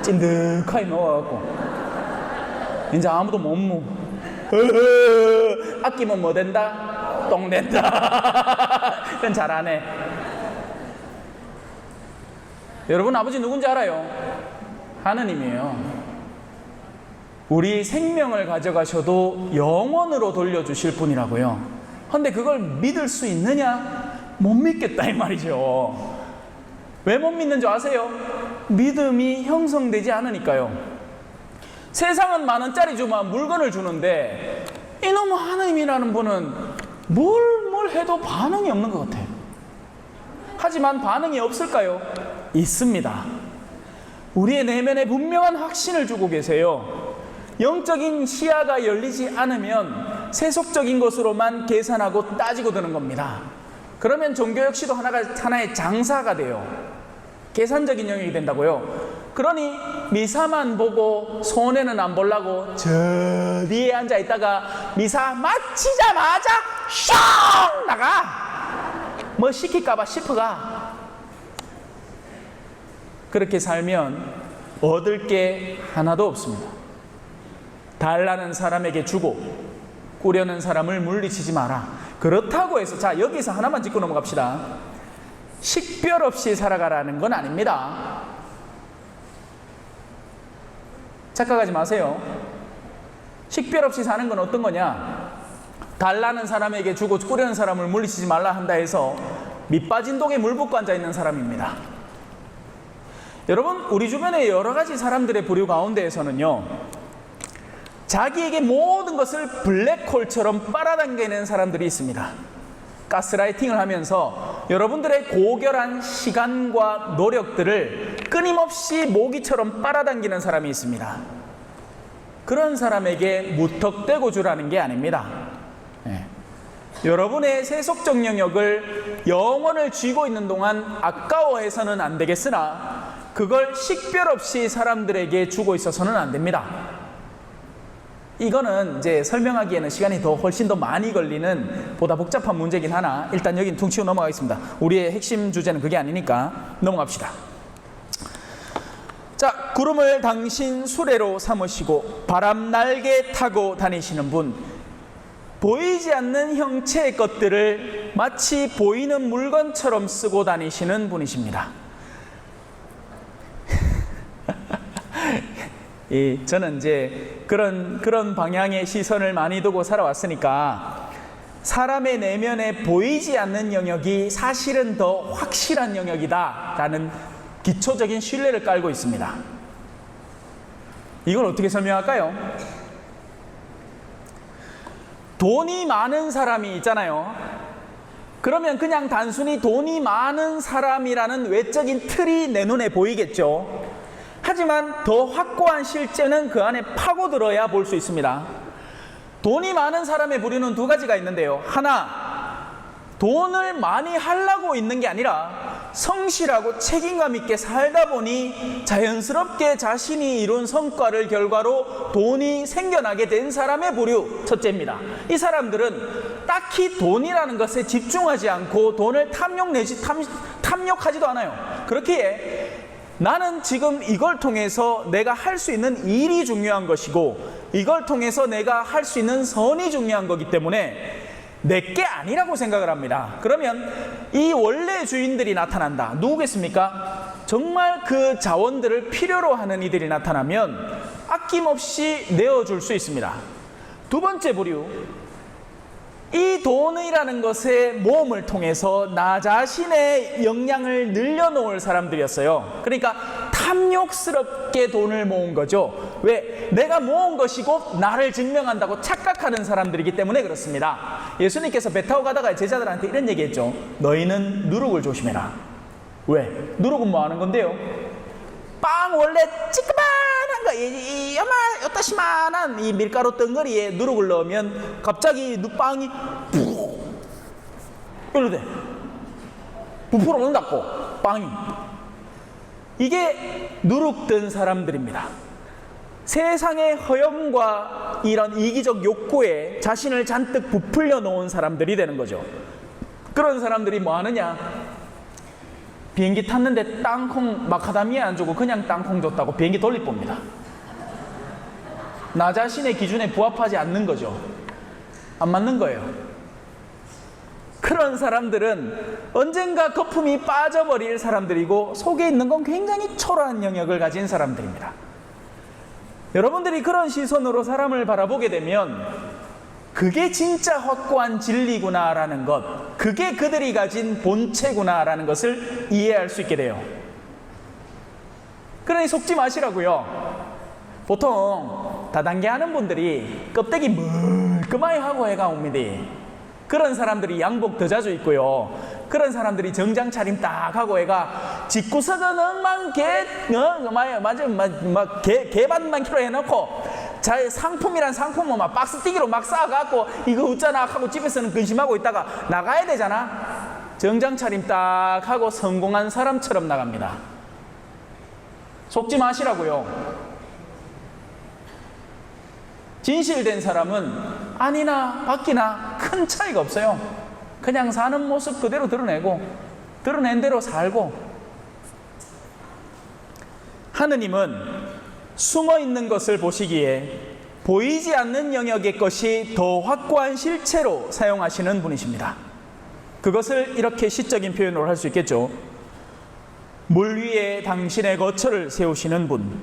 찐득하게 넣어갖고 이제 아무도 못 무. 아끼면 뭐 된다? 똥 된다. 그건 잘 안 해. 여러분 아버지 누군지 알아요? 하느님이에요. 우리 생명을 가져가셔도 영원으로 돌려주실 분이라고요. 근데 그걸 믿을 수 있느냐? 못 믿겠다 이 말이죠. 왜 못 믿는 줄 아세요? 믿음이 형성되지 않으니까요. 세상은 만 원짜리 주면 물건을 주는데 이놈의 하느님이라는 분은 뭘 해도 반응이 없는 것 같아요. 하지만 반응이 없을까요? 있습니다. 우리의 내면에 분명한 확신을 주고 계세요. 영적인 시야가 열리지 않으면 세속적인 것으로만 계산하고 따지고 드는 겁니다. 그러면 종교 역시도 하나의 장사가 돼요. 계산적인 영역이 된다고요. 그러니 미사만 보고 손해는 안 보려고 저 뒤에 앉아 있다가 미사 마치자마자 샥 나가. 뭐 시킬까봐 싶어가. 그렇게 살면 얻을 게 하나도 없습니다. 달라는 사람에게 주고 꾸려는 사람을 물리치지 마라. 그렇다고 해서 자 여기서 하나만 짚고 넘어갑시다. 식별 없이 살아가라는 건 아닙니다. 착각하지 마세요. 식별 없이 사는 건 어떤 거냐? 달라는 사람에게 주고 꾸려는 사람을 물리치지 말라 한다 해서 밑빠진 독에 물 붓고 앉아있는 사람입니다. 여러분 우리 주변의 여러 가지 사람들의 부류 가운데에서는요, 자기에게 모든 것을 블랙홀처럼 빨아당기는 사람들이 있습니다. 가스라이팅을 하면서 여러분들의 고결한 시간과 노력들을 끊임없이 모기처럼 빨아당기는 사람이 있습니다. 그런 사람에게 무턱대고 주라는 게 아닙니다. 여러분의 세속적 영역을 영혼을 쥐고 있는 동안 아까워해서는 안 되겠으나 그걸 식별 없이 사람들에게 주고 있어서는 안 됩니다. 이거는 이제 설명하기에는 시간이 훨씬 더 많이 걸리는 보다 복잡한 문제긴 하나 일단 여긴 퉁치고 넘어가겠습니다. 우리의 핵심 주제는 그게 아니니까 넘어갑시다. 자, 구름을 당신 수레로 삼으시고 바람 날개 타고 다니시는 분, 보이지 않는 형체의 것들을 마치 보이는 물건처럼 쓰고 다니시는 분이십니다. 저는 이제 그런 방향의 시선을 많이 두고 살아왔으니까 사람의 내면에 보이지 않는 영역이 사실은 더 확실한 영역이다라는 기초적인 신뢰를 깔고 있습니다. 이걸 어떻게 설명할까요? 돈이 많은 사람이 있잖아요. 그러면 그냥 단순히 돈이 많은 사람이라는 외적인 틀이 내 눈에 보이겠죠. 하지만 더 확고한 실제는 그 안에 파고들어야 볼 수 있습니다. 돈이 많은 사람의 부류는 두 가지가 있는데요. 하나, 돈을 많이 하려고 있는 게 아니라 성실하고 책임감 있게 살다 보니 자연스럽게 자신이 이룬 성과를 결과로 돈이 생겨나게 된 사람의 부류, 첫째입니다. 이 사람들은 딱히 돈이라는 것에 집중하지 않고 돈을 탐욕하지도 않아요. 그렇기에 나는 지금 이걸 통해서 내가 할 수 있는 일이 중요한 것이고 이걸 통해서 내가 할 수 있는 선이 중요한 거기 때문에 내게 아니라고 생각을 합니다. 그러면 이 원래 주인들이 나타난다. 누구겠습니까? 정말 그 자원들을 필요로 하는 이들이 나타나면 아낌없이 내어줄 수 있습니다. 두 번째 부류, 이 돈이라는 것의 모험을 통해서 나 자신의 역량을 늘려놓을 사람들이었어요. 그러니까 탐욕스럽게 돈을 모은 거죠. 왜? 내가 모은 것이고 나를 증명한다고 착각하는 사람들이기 때문에 그렇습니다. 예수님께서 배 타고 가다가 제자들한테 이런 얘기했죠. 너희는 누룩을 조심해라. 왜? 누룩은 뭐 하는 건데요? 빵 원래 찌끄만한 거, 요따시만한 이 밀가루 덩어리에 누룩을 넣으면 갑자기 빵이 푹 이러대. 부풀어 오른다고 빵이. 이게 누룩된 사람들입니다. 세상의 허영과 이런 이기적 욕구에 자신을 잔뜩 부풀려 놓은 사람들이 되는 거죠. 그런 사람들이 뭐 하느냐? 비행기 탔는데 땅콩 마카다미아 안 주고 그냥 땅콩 줬다고 비행기 돌리봅니다. 나 자신의 기준에 부합하지 않는 거죠. 안 맞는 거예요. 그런 사람들은 언젠가 거품이 빠져버릴 사람들이고 속에 있는 건 굉장히 초라한 영역을 가진 사람들입니다. 여러분들이 그런 시선으로 사람을 바라보게 되면 그게 진짜 확고한 진리구나라는 것, 그게 그들이 가진 본체구나라는 것을 이해할 수 있게 돼요. 그러니 속지 마시라고요. 보통 다단계 하는 분들이 껍데기 멀끔하게 하고 해가 옵니다. 그런 사람들이 양복 더 자주 입고요. 그런 사람들이 정장 차림 딱 하고 애가 집구석은 엉망 개반만 키로 해놓고 자 상품이란 상품은 막 박스 띠기로 막 쌓아갖고 이거 웃잖아 하고 집에서는 근심하고 있다가 나가야 되잖아. 정장 차림 딱 하고 성공한 사람처럼 나갑니다. 속지 마시라고요. 진실된 사람은 안이나 밖이나 큰 차이가 없어요. 그냥 사는 모습 그대로 드러내고 드러낸 대로 살고. 하느님은 숨어있는 것을 보시기에 보이지 않는 영역의 것이 더 확고한 실체로 사용하시는 분이십니다. 그것을 이렇게 시적인 표현으로 할 수 있겠죠. 물 위에 당신의 거처를 세우시는 분,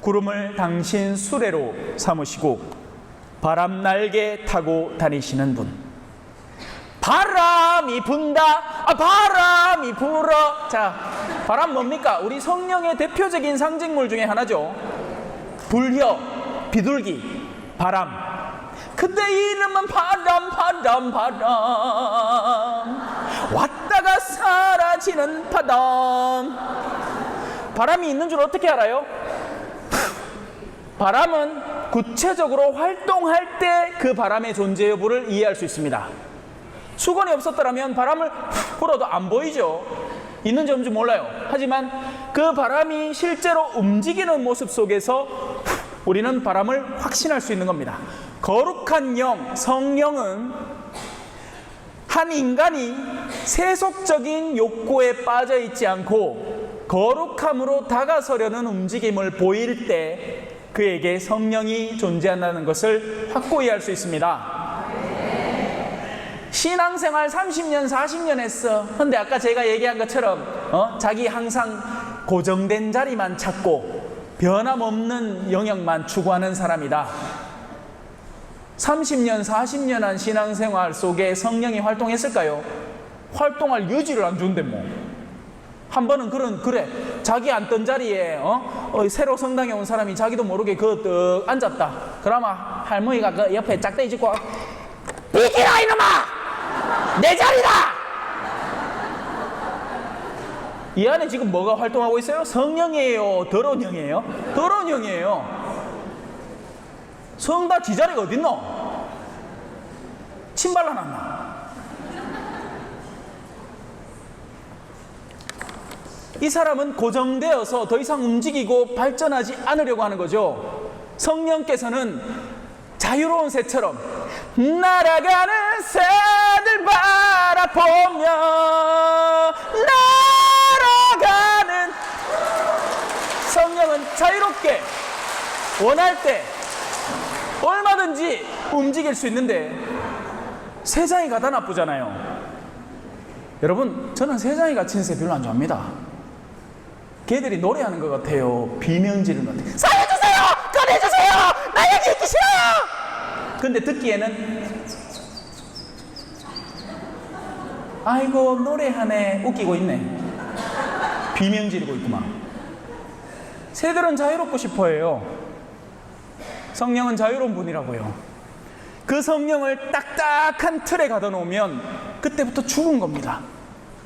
구름을 당신 수레로 삼으시고 바람 날개 타고 다니시는 분. 바람이 분다, 바람이 불어. 자, 바람 뭡니까? 우리 성령의 대표적인 상징물 중에 하나죠. 불혀, 비둘기, 바람. 근데 이름은 바람. 왔다가 사라지는 바람. 바람이 있는 줄 어떻게 알아요? 바람은 구체적으로 활동할 때 그 바람의 존재 여부를 이해할 수 있습니다. 수건이 없었더라면 바람을 불어도 안 보이죠. 있는지 없는지 몰라요. 하지만 그 바람이 실제로 움직이는 모습 속에서 우리는 바람을 확신할 수 있는 겁니다. 거룩한 영, 성령은 한 인간이 세속적인 욕구에 빠져 있지 않고 거룩함으로 다가서려는 움직임을 보일 때 그에게 성령이 존재한다는 것을 확고히 알 수 있습니다. 신앙생활 30년, 40년 했어. 근데 아까 제가 얘기한 것처럼 자기 항상 고정된 자리만 찾고 변함없는 영역만 추구하는 사람이다. 30년, 40년 한 신앙생활 속에 성령이 활동했을까요? 활동할 여지를 안 준대 뭐. 한 번은 그래 자기 앉던 자리에 새로 성당에 온 사람이 자기도 모르게 그 앉았다. 그러면 할머니가 그 옆에 짝대기 짚고 비키라 이놈아! 내 자리다! 이 안에 지금 뭐가 활동하고 있어요? 성령이에요? 더러운 영이에요? 더러운 영이에요. 성당 지 자리가 어딨노? 침 발라놨나? 이 사람은 고정되어서 더 이상 움직이고 발전하지 않으려고 하는 거죠. 성령께서는 자유로운 새처럼 날아가는 새들 바라보며 날아가는. 성령은 자유롭게 원할 때 얼마든지 움직일 수 있는데 세상이 가다 나쁘잖아요. 여러분, 저는 세상이 갇힌 새 별로 안 좋아합니다. 걔들이 노래하는 것 같아요. 비명 지르는 것 같아요. 살려주세요! 꺼내주세요! 나 여기 있기 싫어요! 근데 듣기에는 아이고 노래하네, 웃기고 있네. 비명 지르고 있구만. 새들은 자유롭고 싶어해요. 성령은 자유로운 분이라고요. 그 성령을 딱딱한 틀에 가둬 놓으면 그때부터 죽은 겁니다.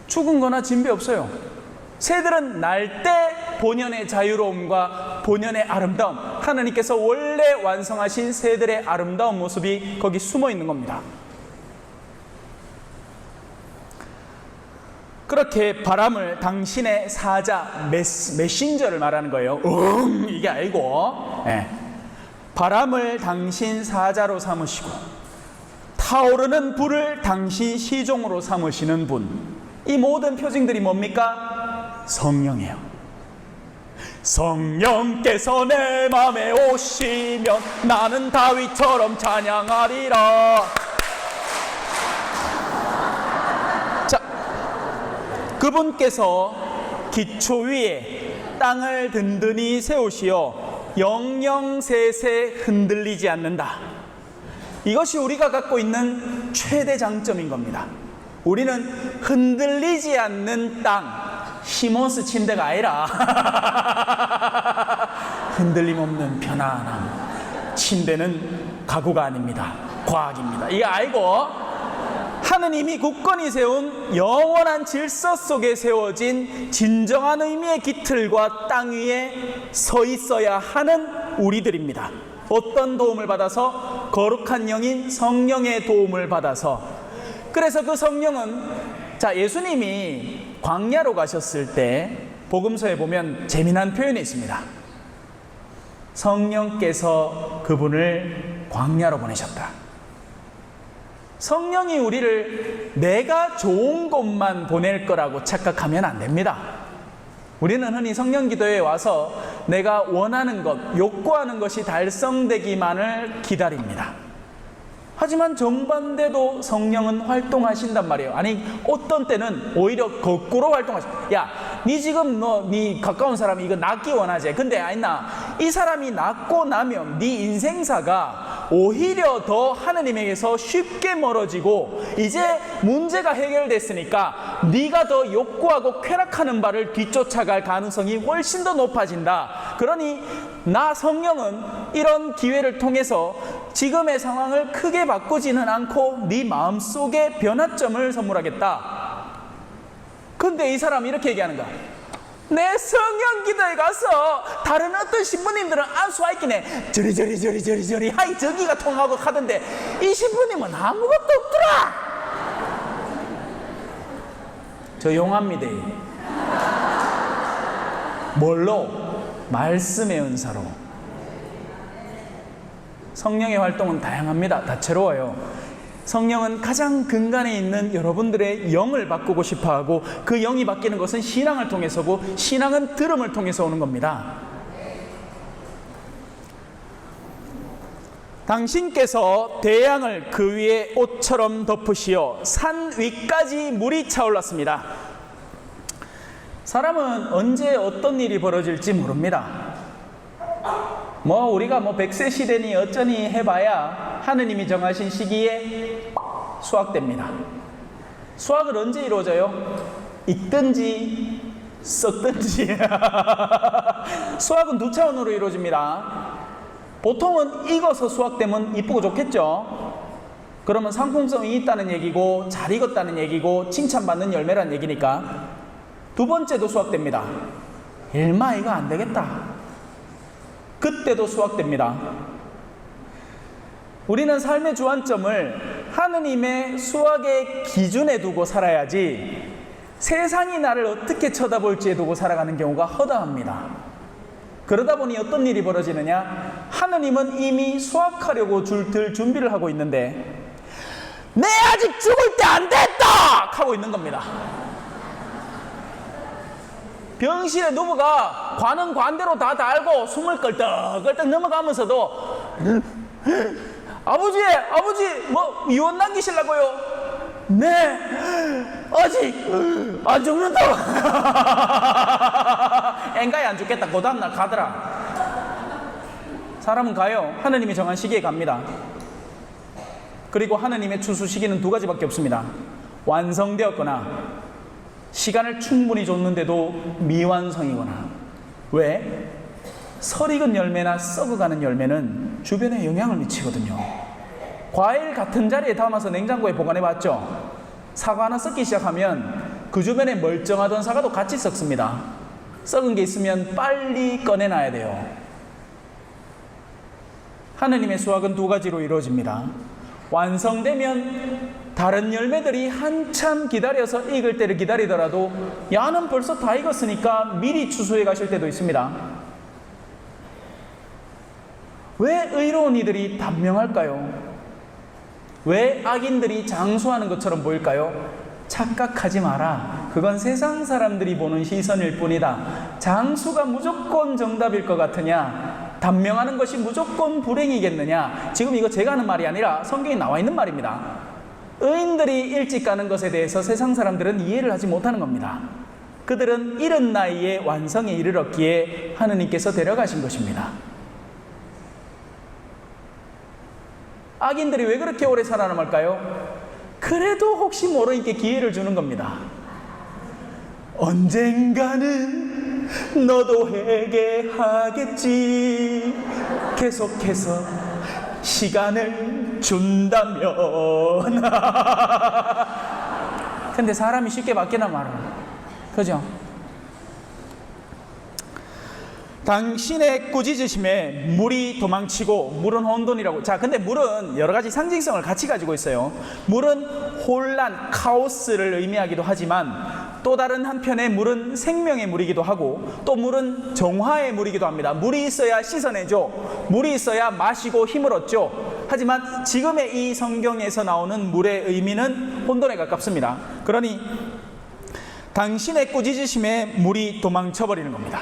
죽은 거나 진배 없어요. 새들은 날 때 본연의 자유로움과 본연의 아름다움, 하나님께서 원래 완성하신 새들의 아름다운 모습이 거기 숨어 있는 겁니다. 그렇게 바람을 당신의 사자, 메신저를 말하는 거예요. 이게 아니고 바람을 당신 사자로 삼으시고 타오르는 불을 당신 시종으로 삼으시는 분. 이 모든 표징들이 뭡니까? 성령이에요. 성령께서 내 맘에 오시면 나는 다윗처럼 찬양하리라. 그분께서 기초 위에 땅을 든든히 세우시어 영영세세 흔들리지 않는다. 이것이 우리가 갖고 있는 최대 장점인 겁니다. 우리는 흔들리지 않는 땅, 시몬스 침대가 아니라 흔들림 없는 편안함. 침대는 가구가 아닙니다. 과학입니다. 이거 알고 하느님이 굳건히 세운 영원한 질서 속에 세워진 진정한 의미의 기틀과 땅 위에 서 있어야 하는 우리들입니다. 어떤 도움을 받아서? 거룩한 영인 성령의 도움을 받아서. 그래서 그 성령은, 자, 예수님이 광야로 가셨을 때 복음서에 보면 재미난 표현이 있습니다. 성령께서 그분을 광야로 보내셨다. 성령이 우리를 내가 좋은 곳만 보낼 거라고 착각하면 안 됩니다. 우리는 흔히 성령 기도에 와서 내가 원하는 것, 욕구하는 것이 달성되기만을 기다립니다. 하지만 정반대도 성령은 활동하신단 말이에요. 아니, 어떤 때는 오히려 거꾸로 활동하십니다. 야, 니 지금 니 가까운 사람이 이거 낫기 원하지. 근데 아니나 이 사람이 낫고 나면 니 인생사가 오히려 더 하느님에게서 쉽게 멀어지고 이제 문제가 해결됐으니까 네가 더 욕구하고 쾌락하는 바를 뒤쫓아갈 가능성이 훨씬 더 높아진다. 그러니 나 성령은 이런 기회를 통해서 지금의 상황을 크게 바꾸지는 않고 네 마음속에 변화점을 선물하겠다. 근데 이 사람이 이렇게 얘기하는 거야. 내 성령 기도에 가서 다른 어떤 신부님들은 안수와 있긴 해. 저리 하이 저기가 통하고 가던데 이 신부님은 아무것도 없더라. 저 용합니다. 뭘로? 말씀의 은사로. 성령의 활동은 다양합니다. 다채로워요. 성령은 가장 근간에 있는 여러분들의 영을 바꾸고 싶어하고 그 영이 바뀌는 것은 신앙을 통해서고 신앙은 들음을 통해서 오는 겁니다. 당신께서 대양을 그 위에 옷처럼 덮으시어 산 위까지 물이 차올랐습니다. 사람은 언제 어떤 일이 벌어질지 모릅니다. 우리가 100세 시대니 어쩌니 해봐야 하느님이 정하신 시기에 수확됩니다. 수확은 언제 이루어져요? 익든지 썩든지. 수확은 두 차원으로 이루어집니다. 보통은 익어서 수확되면 이쁘고 좋겠죠. 그러면 상품성이 있다는 얘기고 잘 익었다는 얘기고 칭찬받는 열매라는 얘기니까. 두 번째도 수확됩니다. 일마 이거 안 되겠다. 그때도 수확됩니다. 우리는 삶의 주안점을 하느님의 수확의 기준에 두고 살아야지 세상이 나를 어떻게 쳐다볼지에 두고 살아가는 경우가 허다합니다. 그러다 보니 어떤 일이 벌어지느냐? 하느님은 이미 수확하려고 들 준비를 하고 있는데 내 아직 죽을 때 안 됐다! 하고 있는 겁니다. 병실에 누부가 관은 관대로 다 알고 숨을 껄떡껄떡 넘어가면서도 아버지 이혼 남기시려고요? 네, 아직 안 죽는다. 엥가에 안 죽겠다. 그 다음날 가더라. 사람은 가요. 하느님이 정한 시기에 갑니다. 그리고 하느님의 추수 시기는 두 가지밖에 없습니다. 완성되었거나 시간을 충분히 줬는데도 미완성이거나. 왜? 설익은 열매나 썩어가는 열매는 주변에 영향을 미치거든요. 과일 같은 자리에 담아서 냉장고에 보관해봤죠? 사과 하나 썩기 시작하면 그 주변에 멀쩡하던 사과도 같이 썩습니다. 썩은 게 있으면 빨리 꺼내놔야 돼요. 하느님의 수확은 두 가지로 이루어집니다. 완성되면 다른 열매들이 한참 기다려서 익을 때를 기다리더라도 야는 벌써 다 익었으니까 미리 추수해 가실 때도 있습니다. 왜 의로운 이들이 단명할까요? 왜 악인들이 장수하는 것처럼 보일까요? 착각하지 마라. 그건 세상 사람들이 보는 시선일 뿐이다. 장수가 무조건 정답일 것 같으냐? 단명하는 것이 무조건 불행이겠느냐? 지금 이거 제가 하는 말이 아니라 성경에 나와 있는 말입니다. 의인들이 일찍 가는 것에 대해서 세상 사람들은 이해를 하지 못하는 겁니다. 그들은 이른 나이에 완성에 이르렀기에 하느님께서 데려가신 것입니다. 악인들이 왜 그렇게 오래 살아남을까요? 그래도 혹시 모르니까 기회를 주는 겁니다. 언젠가는 너도 회개하겠지. 계속해서 시간을 준다면. 근데 사람이 쉽게 바뀌나 말아. 그죠? 당신의 꾸짖으심에 물이 도망치고 물은 혼돈이라고. 자, 근데 물은 여러 가지 상징성을 같이 가지고 있어요. 물은 혼란, 카오스를 의미하기도 하지만 또 다른 한편에 물은 생명의 물이기도 하고 또 물은 정화의 물이기도 합니다. 물이 있어야 씻어내죠. 물이 있어야 마시고 힘을 얻죠. 하지만 지금의 이 성경에서 나오는 물의 의미는 혼돈에 가깝습니다. 그러니 당신의 꾸짖으심에 물이 도망쳐버리는 겁니다.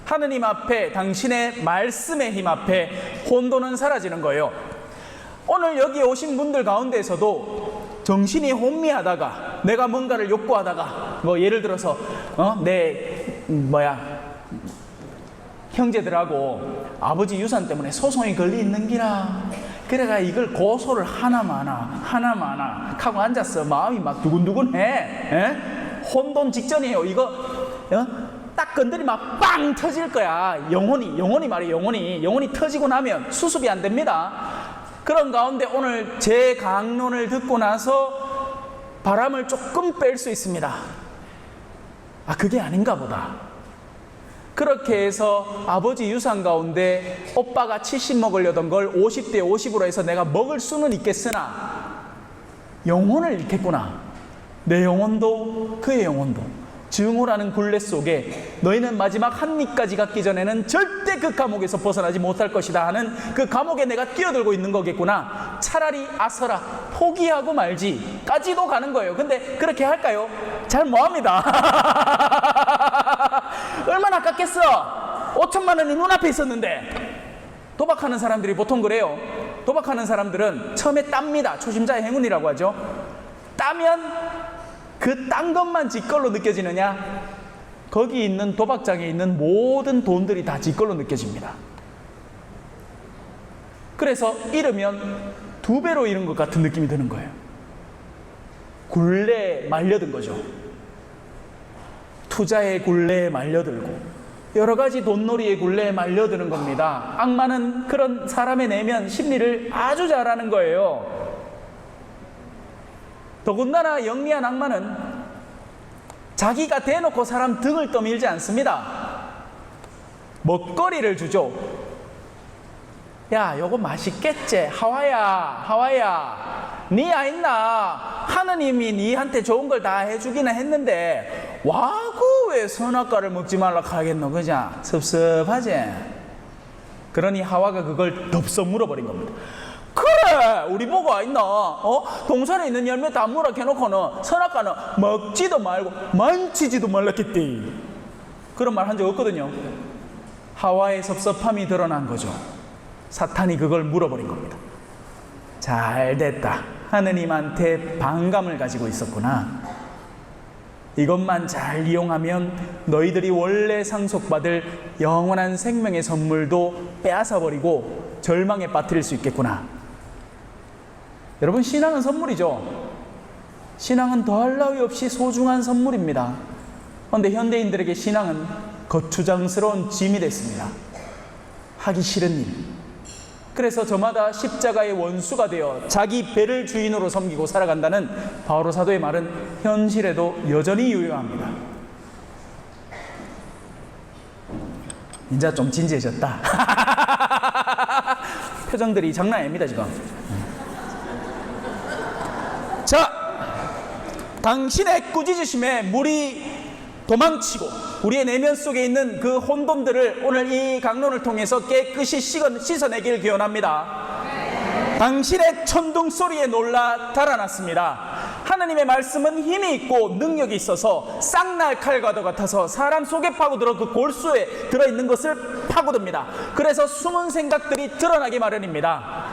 하느님 앞에, 당신의 말씀의 힘 앞에 혼돈은 사라지는 거예요. 오늘 여기 오신 분들 가운데에서도 정신이 혼미하다가, 내가 뭔가를 욕구하다가, 뭐 예를 들어서 형제들하고 아버지 유산 때문에 소송이 걸리 있는 기라, 그래가 이걸 고소를 하나마나 하고 앉았어. 마음이 막 두근두근해. 혼돈 직전이에요. 이거 딱 건드리면 빵 터질 거야. 영혼이 말이에요. 영혼이 터지고 나면 수습이 안 됩니다. 그런 가운데 오늘 제 강론을 듣고 나서 바람을 조금 뺄 수 있습니다. 아, 그게 아닌가 보다. 그렇게 해서 아버지 유산 가운데 오빠가 70 먹으려던 걸 50대 50으로 해서 내가 먹을 수는 있겠으나 영혼을 잃겠구나. 내 영혼도 그의 영혼도 증오라는 굴레 속에 너희는 마지막 한 입까지 갖기 전에는 절대 그 감옥에서 벗어나지 못할 것이다 하는 그 감옥에 내가 뛰어들고 있는 거겠구나. 차라리 아서라, 포기하고 말지 까지도 가는 거예요. 근데 그렇게 할까요? 잘 뭐합니다. 얼마나 아깝겠어. 5천만 원이 눈앞에 있었는데. 도박하는 사람들이 보통 그래요. 도박하는 사람들은 처음에 땁니다. 초심자의 행운이라고 하죠. 따면 그 딴 것만 지 걸로 느껴지느냐? 거기 있는 도박장에 있는 모든 돈들이 다 지 걸로 느껴집니다. 그래서 잃으면 2배로 잃은 것 같은 느낌이 드는 거예요. 굴레에 말려든 거죠. 투자의 굴레에 말려들고 여러 가지 돈놀이의 굴레에 말려드는 겁니다. 악마는 그런 사람의 내면 심리를 아주 잘 아는 거예요. 더군다나 영리한 악마는 자기가 대놓고 사람 등을 떠밀지 않습니다. 먹거리를 주죠. 야, 요거 맛있겠지? 하와야 니 아있나? 하느님이 니한테 좋은 걸 다 해주기는 했는데 와구 왜 선악과를 먹지 말라 하겠노? 그자 섭섭하지? 그러니 하와가 그걸 덥석 물어버린 겁니다. 그래, 우리 보고 아있나? 동산에 있는 열매 다 물어 해놓고는 선악과는 먹지도 말고 만지지도 말랐겠대. 그런 말 한 적 없거든요. 하와의 섭섭함이 드러난 거죠. 사탄이 그걸 물어버린 겁니다. 잘 됐다. 하느님한테 반감을 가지고 있었구나. 이것만 잘 이용하면 너희들이 원래 상속받을 영원한 생명의 선물도 빼앗아버리고 절망에 빠뜨릴 수 있겠구나. 여러분, 신앙은 선물이죠. 신앙은 더할 나위 없이 소중한 선물입니다. 그런데 현대인들에게 신앙은 거추장스러운 짐이 됐습니다. 하기 싫은 일. 그래서 저마다 십자가의 원수가 되어 자기 배를 주인으로 섬기고 살아간다는 바오로 사도의 말은 현실에도 여전히 유효합니다. 이제 좀 진지해졌다. 표정들이 장난 아닙니다, 지금. 자, 당신의 꾸짖으심에 물이 도망치고 우리의 내면 속에 있는 그 혼돈들을 오늘 이 강론을 통해서 깨끗이 씻어내길 기원합니다. 당신의 천둥 소리에 놀라 달아났습니다. 하나님의 말씀은 힘이 있고 능력이 있어서 쌍날 칼과도 같아서 사람 속에 파고들어 그 골수에 들어있는 것을 파고듭니다. 그래서 숨은 생각들이 드러나기 마련입니다.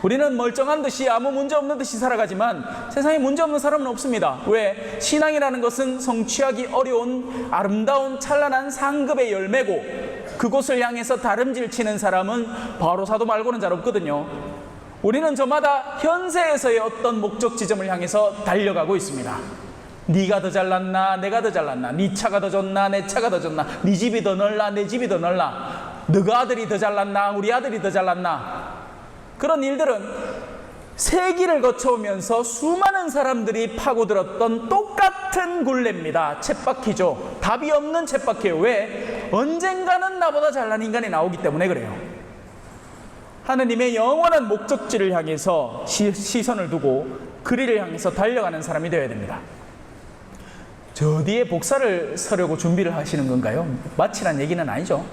우리는 멀쩡한 듯이 아무 문제 없는 듯이 살아가지만 세상에 문제 없는 사람은 없습니다. 왜? 신앙이라는 것은 성취하기 어려운 아름다운 찬란한 상급의 열매고, 그곳을 향해서 다름질 치는 사람은 바로 사도 말고는 잘 없거든요. 우리는 저마다 현세에서의 어떤 목적 지점을 향해서 달려가고 있습니다. 네가 더 잘났나 내가 더 잘났나, 네 차가 더 좋나 내 차가 더 좋나, 네 집이 더 넓나 내 집이 더 넓나, 너가 아들이 더 잘났나 우리 아들이 더 잘났나. 그런 일들은 세기를 거쳐오면서 수많은 사람들이 파고들었던 똑같은 굴레입니다. 쳇바퀴죠. 답이 없는 쳇바퀴예요. 왜? 언젠가는 나보다 잘난 인간이 나오기 때문에 그래요. 하느님의 영원한 목적지를 향해서 시선을 두고 그리를 향해서 달려가는 사람이 되어야 됩니다. 저 뒤에 복사를 서려고 준비를 하시는 건가요? 마치란 얘기는 아니죠.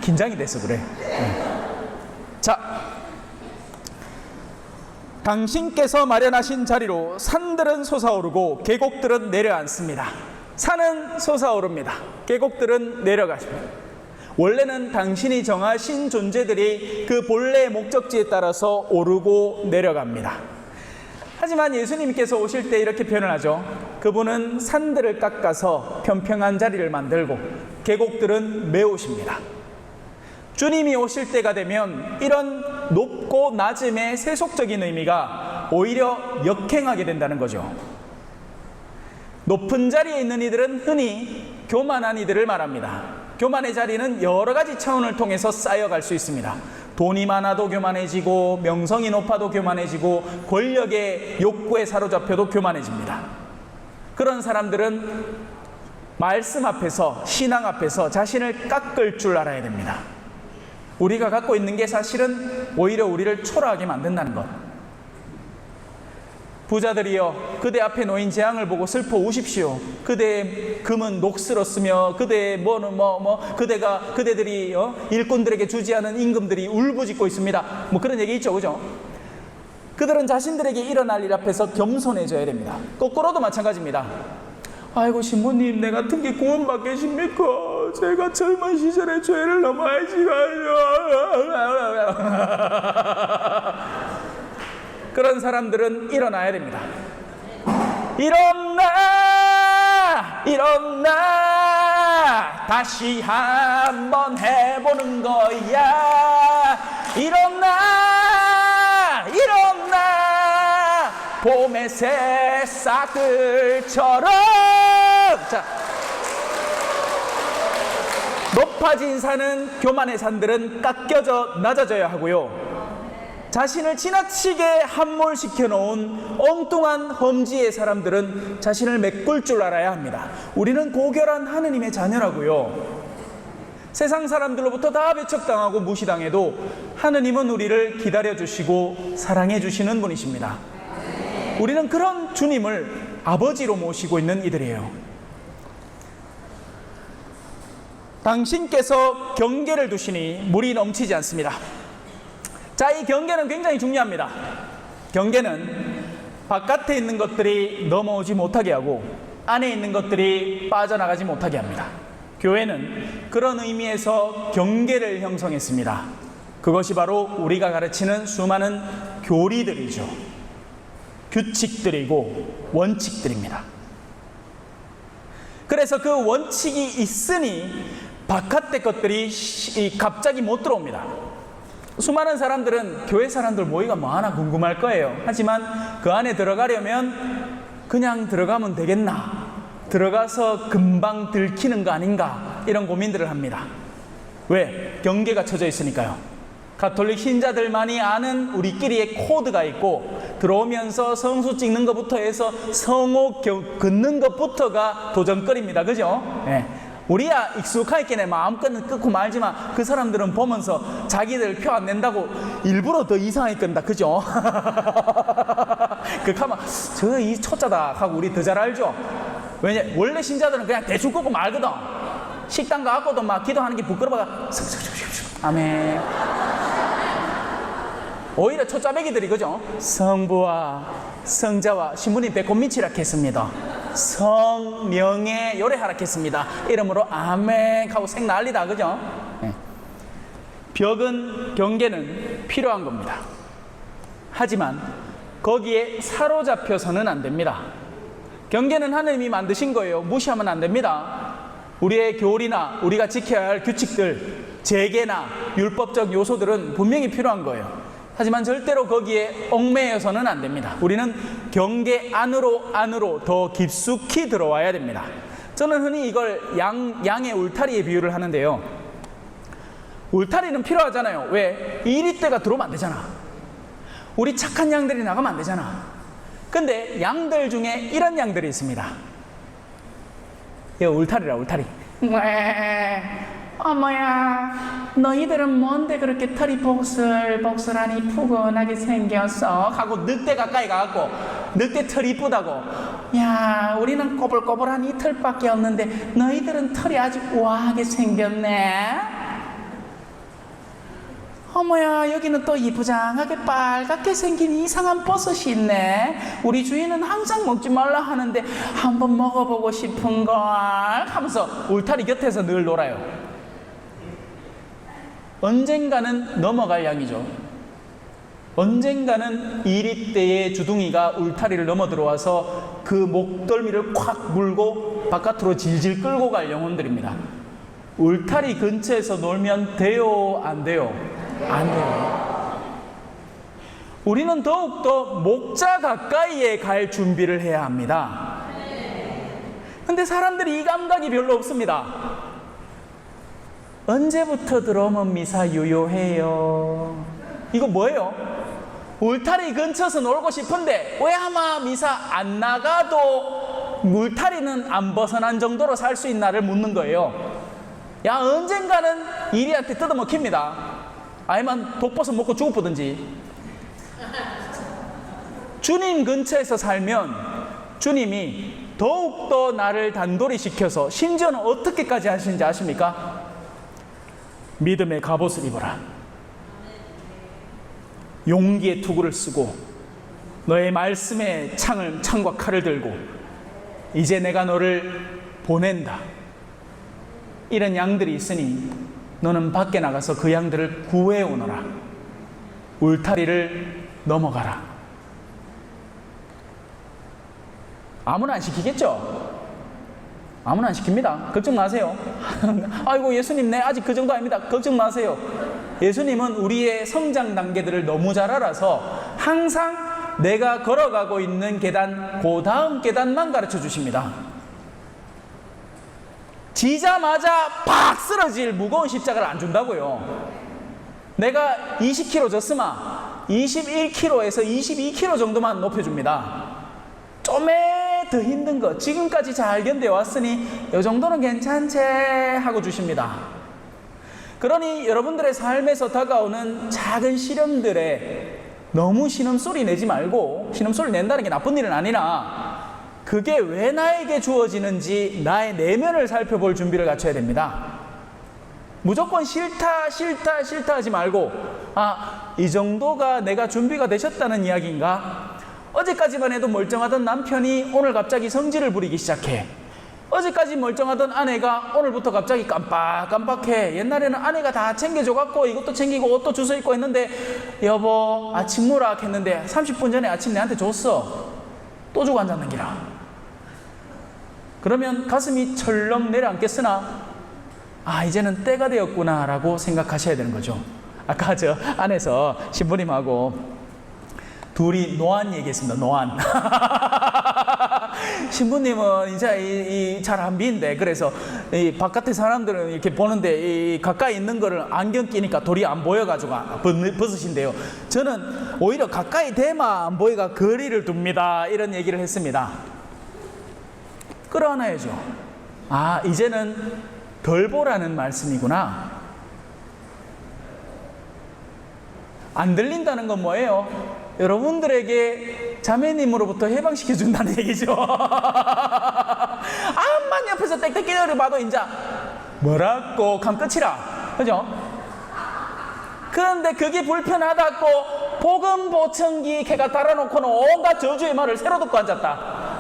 긴장이 돼서 그래. 자, 당신께서 마련하신 자리로 산들은 솟아오르고 계곡들은 내려앉습니다. 산은 솟아오릅니다. 계곡들은 내려가십니다. 원래는 당신이 정하신 존재들이 그 본래의 목적지에 따라서 오르고 내려갑니다. 하지만 예수님께서 오실 때 이렇게 표현을 하죠. 그분은 산들을 깎아서 평평한 자리를 만들고 계곡들은 메우십니다. 주님이 오실 때가 되면 이런 높고 낮음의 세속적인 의미가 오히려 역행하게 된다는 거죠. 높은 자리에 있는 이들은 흔히 교만한 이들을 말합니다. 교만의 자리는 여러 가지 차원을 통해서 쌓여갈 수 있습니다. 돈이 많아도 교만해지고, 명성이 높아도 교만해지고, 권력의 욕구에 사로잡혀도 교만해집니다. 그런 사람들은 말씀 앞에서, 신앙 앞에서 자신을 깎을 줄 알아야 됩니다. 우리가 갖고 있는 게 사실은 오히려 우리를 초라하게 만든다는 것. 부자들이여, 그대 앞에 놓인 재앙을 보고 슬퍼 우십시오. 그대의 금은 녹슬었으며 그대의 그대들이 일꾼들에게 주지 않은 임금들이 울부짖고 있습니다. 뭐 그런 얘기 있죠, 그죠? 그들은 자신들에게 일어날 일 앞에서 겸손해져야 됩니다. 거꾸로도 마찬가지입니다. 아이고 신부님, 내 같은 게 구원받겠습니까? 제가 젊은 시절에 죄를 넘어야지가요. 그런 사람들은 일어나야 됩니다. 일어나 다시 한번 해보는 거야. 일어나 봄의 새싹들처럼. 자, 높아진 산은, 교만의 산들은 깎여져 낮아져야 하고요, 자신을 지나치게 함몰시켜 놓은 엉뚱한 험지의 사람들은 자신을 메꿀 줄 알아야 합니다. 우리는 고결한 하느님의 자녀라고요. 세상 사람들로부터 다 배척당하고 무시당해도 하느님은 우리를 기다려주시고 사랑해주시는 분이십니다. 우리는 그런 주님을 아버지로 모시고 있는 이들이에요. 당신께서 경계를 두시니 물이 넘치지 않습니다. 자, 이 경계는 굉장히 중요합니다. 경계는 바깥에 있는 것들이 넘어오지 못하게 하고 안에 있는 것들이 빠져나가지 못하게 합니다. 교회는 그런 의미에서 경계를 형성했습니다. 그것이 바로 우리가 가르치는 수많은 교리들이죠. 규칙들이고 원칙들입니다. 그래서 그 원칙이 있으니 바깥의 것들이 갑자기 못 들어옵니다. 수많은 사람들은 교회 사람들 모이가 뭐하나 궁금할 거예요. 하지만 그 안에 들어가려면 그냥 들어가면 되겠나, 들어가서 금방 들키는 거 아닌가, 이런 고민들을 합니다. 왜? 경계가 쳐져 있으니까요. 가톨릭 신자들만이 아는 우리끼리의 코드가 있고, 들어오면서 성수 찍는 것부터 해서 성호 긋는 것부터가 도전거리입니다. 그죠? 네. 우리야 익숙하게 마음껏 끊고 말지만 그 사람들은 보면서 자기들 표 안 낸다고 일부러 더 이상하게 끈다. 그죠? 그 가면 저 이 초짜다 하고 우리 더 잘 알죠? 왜냐, 원래 신자들은 그냥 대충 끊고 말거든. 식당 가고도 막 기도하는 게 부끄러워가 아멘. 오히려 초짜배기들이, 그죠? 성부와 성자와 신부님 배꼽 밑이라 했습니다. 성명에 요래하라 했습니다. 이러므로 아멘 하고 생 난리다. 그죠? 네. 벽은, 경계는 필요한 겁니다. 하지만 거기에 사로잡혀서는 안 됩니다. 경계는 하나님이 만드신 거예요. 무시하면 안 됩니다. 우리의 교리나 우리가 지켜야 할 규칙들, 재계나 율법적 요소들은 분명히 필요한 거예요. 하지만 절대로 거기에 얽매여서는 안 됩니다. 우리는 경계 안으로 더 깊숙이 들어와야 됩니다. 저는 흔히 이걸 양의 울타리에 비유를 하는데요. 울타리는 필요하잖아요. 왜? 이리떼가 들어오면 안 되잖아. 우리 착한 양들이 나가면 안 되잖아. 근데 양들 중에 이런 양들이 있습니다. 이거 울타리라, 울타리. 어머야, 너희들은 뭔데 그렇게 털이 복슬복슬하니 푸근하게 생겼어? 하고 늑대 가까이 가갖고 늑대 털 이쁘다고, 야, 우리는 꼬불꼬불한 이 털밖에 없는데 너희들은 털이 아주 우아하게 생겼네. 어머야, 여기는 또 이부장하게 빨갛게 생긴 이상한 버섯이 있네. 우리 주인은 항상 먹지 말라 하는데 한번 먹어보고 싶은걸 하면서 울타리 곁에서 늘 놀아요. 언젠가는 넘어갈 양이죠. 언젠가는 이리떼의 주둥이가 울타리를 넘어 들어와서 그 목덜미를 콱 물고 바깥으로 질질 끌고 갈 영혼들입니다. 울타리 근처에서 놀면 돼요, 안 돼요? 안 돼요. 우리는 더욱더 목자 가까이에 갈 준비를 해야 합니다. 근데 사람들이 이 감각이 별로 없습니다. 언제부터 들어오면 미사 유효해요? 이거 뭐예요? 울타리 근처에서 놀고 싶은데 왜 아마 미사 안 나가도 울타리는 안 벗어난 정도로 살 수 있나를 묻는 거예요. 야, 언젠가는 이리한테 뜯어먹힙니다. 아니면 독버섯 먹고 죽어보든지. 주님 근처에서 살면 주님이 더욱더 나를 단돌이 시켜서, 심지어는 어떻게까지 하시는지 아십니까? 믿음의 갑옷을 입어라. 용기의 투구를 쓰고 너의 말씀의 창과 칼을 들고 이제 내가 너를 보낸다. 이런 양들이 있으니 너는 밖에 나가서 그 양들을 구해 오너라. 울타리를 넘어가라. 아무나 안 시키겠죠? 아무나 안 시킵니다. 걱정 마세요. 아이고, 예수님, 네, 아직 그 정도 아닙니다. 걱정 마세요. 예수님은 우리의 성장 단계들을 너무 잘 알아서 항상 내가 걸어가고 있는 계단, 그 다음 계단만 가르쳐 주십니다. 지자마자 팍 쓰러질 무거운 십자가를 안 준다고요. 내가 20kg 졌으면 21kg에서 22kg 정도만 높여줍니다. 좀에 더 힘든 거, 지금까지 잘 견뎌왔으니 이 정도는 괜찮지 하고 주십니다. 그러니 여러분들의 삶에서 다가오는 작은 시련들에 너무 신음소리 내지 말고, 신음소리 낸다는 게 나쁜 일은 아니나 그게 왜 나에게 주어지는지 나의 내면을 살펴볼 준비를 갖춰야 됩니다. 무조건 싫다 하지 말고, 아, 이 정도가 내가 준비가 되셨다는 이야기인가? 어제까지만 해도 멀쩡하던 남편이 오늘 갑자기 성질을 부리기 시작해. 어제까지 멀쩡하던 아내가 오늘부터 갑자기 깜빡깜빡해. 옛날에는 아내가 다 챙겨줘갖고 이것도 챙기고 옷도 주워 입고 했는데, 여보 아침 무락 했는데 30분 전에 아침 내한테 줬어. 또 주고 앉았는 기라. 그러면 가슴이 철렁 내려앉겠으나, 아, 이제는 때가 되었구나 라고 생각하셔야 되는 거죠. 아까 저 안에서 신부님하고 둘이 노안 얘기했습니다. 노안. 신부님은 이제 잘 안 비인데, 그래서 이 바깥에 사람들은 이렇게 보는데 이 가까이 있는 거를 안경 끼니까 돌이 안 보여가지고 벗으신데요. 저는 오히려 가까이 대마 안 보이가 거리를 둡니다. 이런 얘기를 했습니다. 끌어안아야죠. 아, 이제는 덜 보라는 말씀이구나. 안 들린다는 건 뭐예요? 여러분들에게 자매님으로부터 해방시켜준다는 얘기죠. 암만 옆에서 땡땡 기다려봐도 이제 뭐라고 감 끝이라, 그죠? 그런데 그게 불편하다고 복음 보청기 걔가 달아놓고는 온갖 저주의 말을 새로 듣고 앉았다.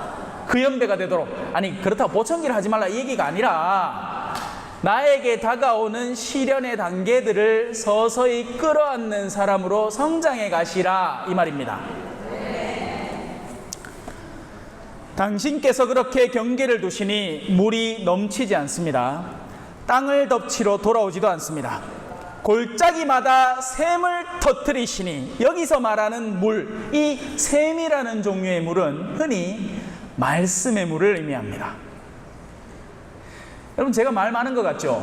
그 연배가 되도록. 아니, 그렇다고 보청기를 하지 말라 이 얘기가 아니라 나에게 다가오는 시련의 단계들을 서서히 끌어안는 사람으로 성장해 가시라, 이 말입니다. 당신께서 그렇게 경계를 두시니 물이 넘치지 않습니다. 땅을 덮치러 돌아오지도 않습니다. 골짜기마다 샘을 터뜨리시니, 여기서 말하는 물, 이 샘이라는 종류의 물은 흔히 말씀의 물을 의미합니다. 여러분, 제가 말 많은 것 같죠?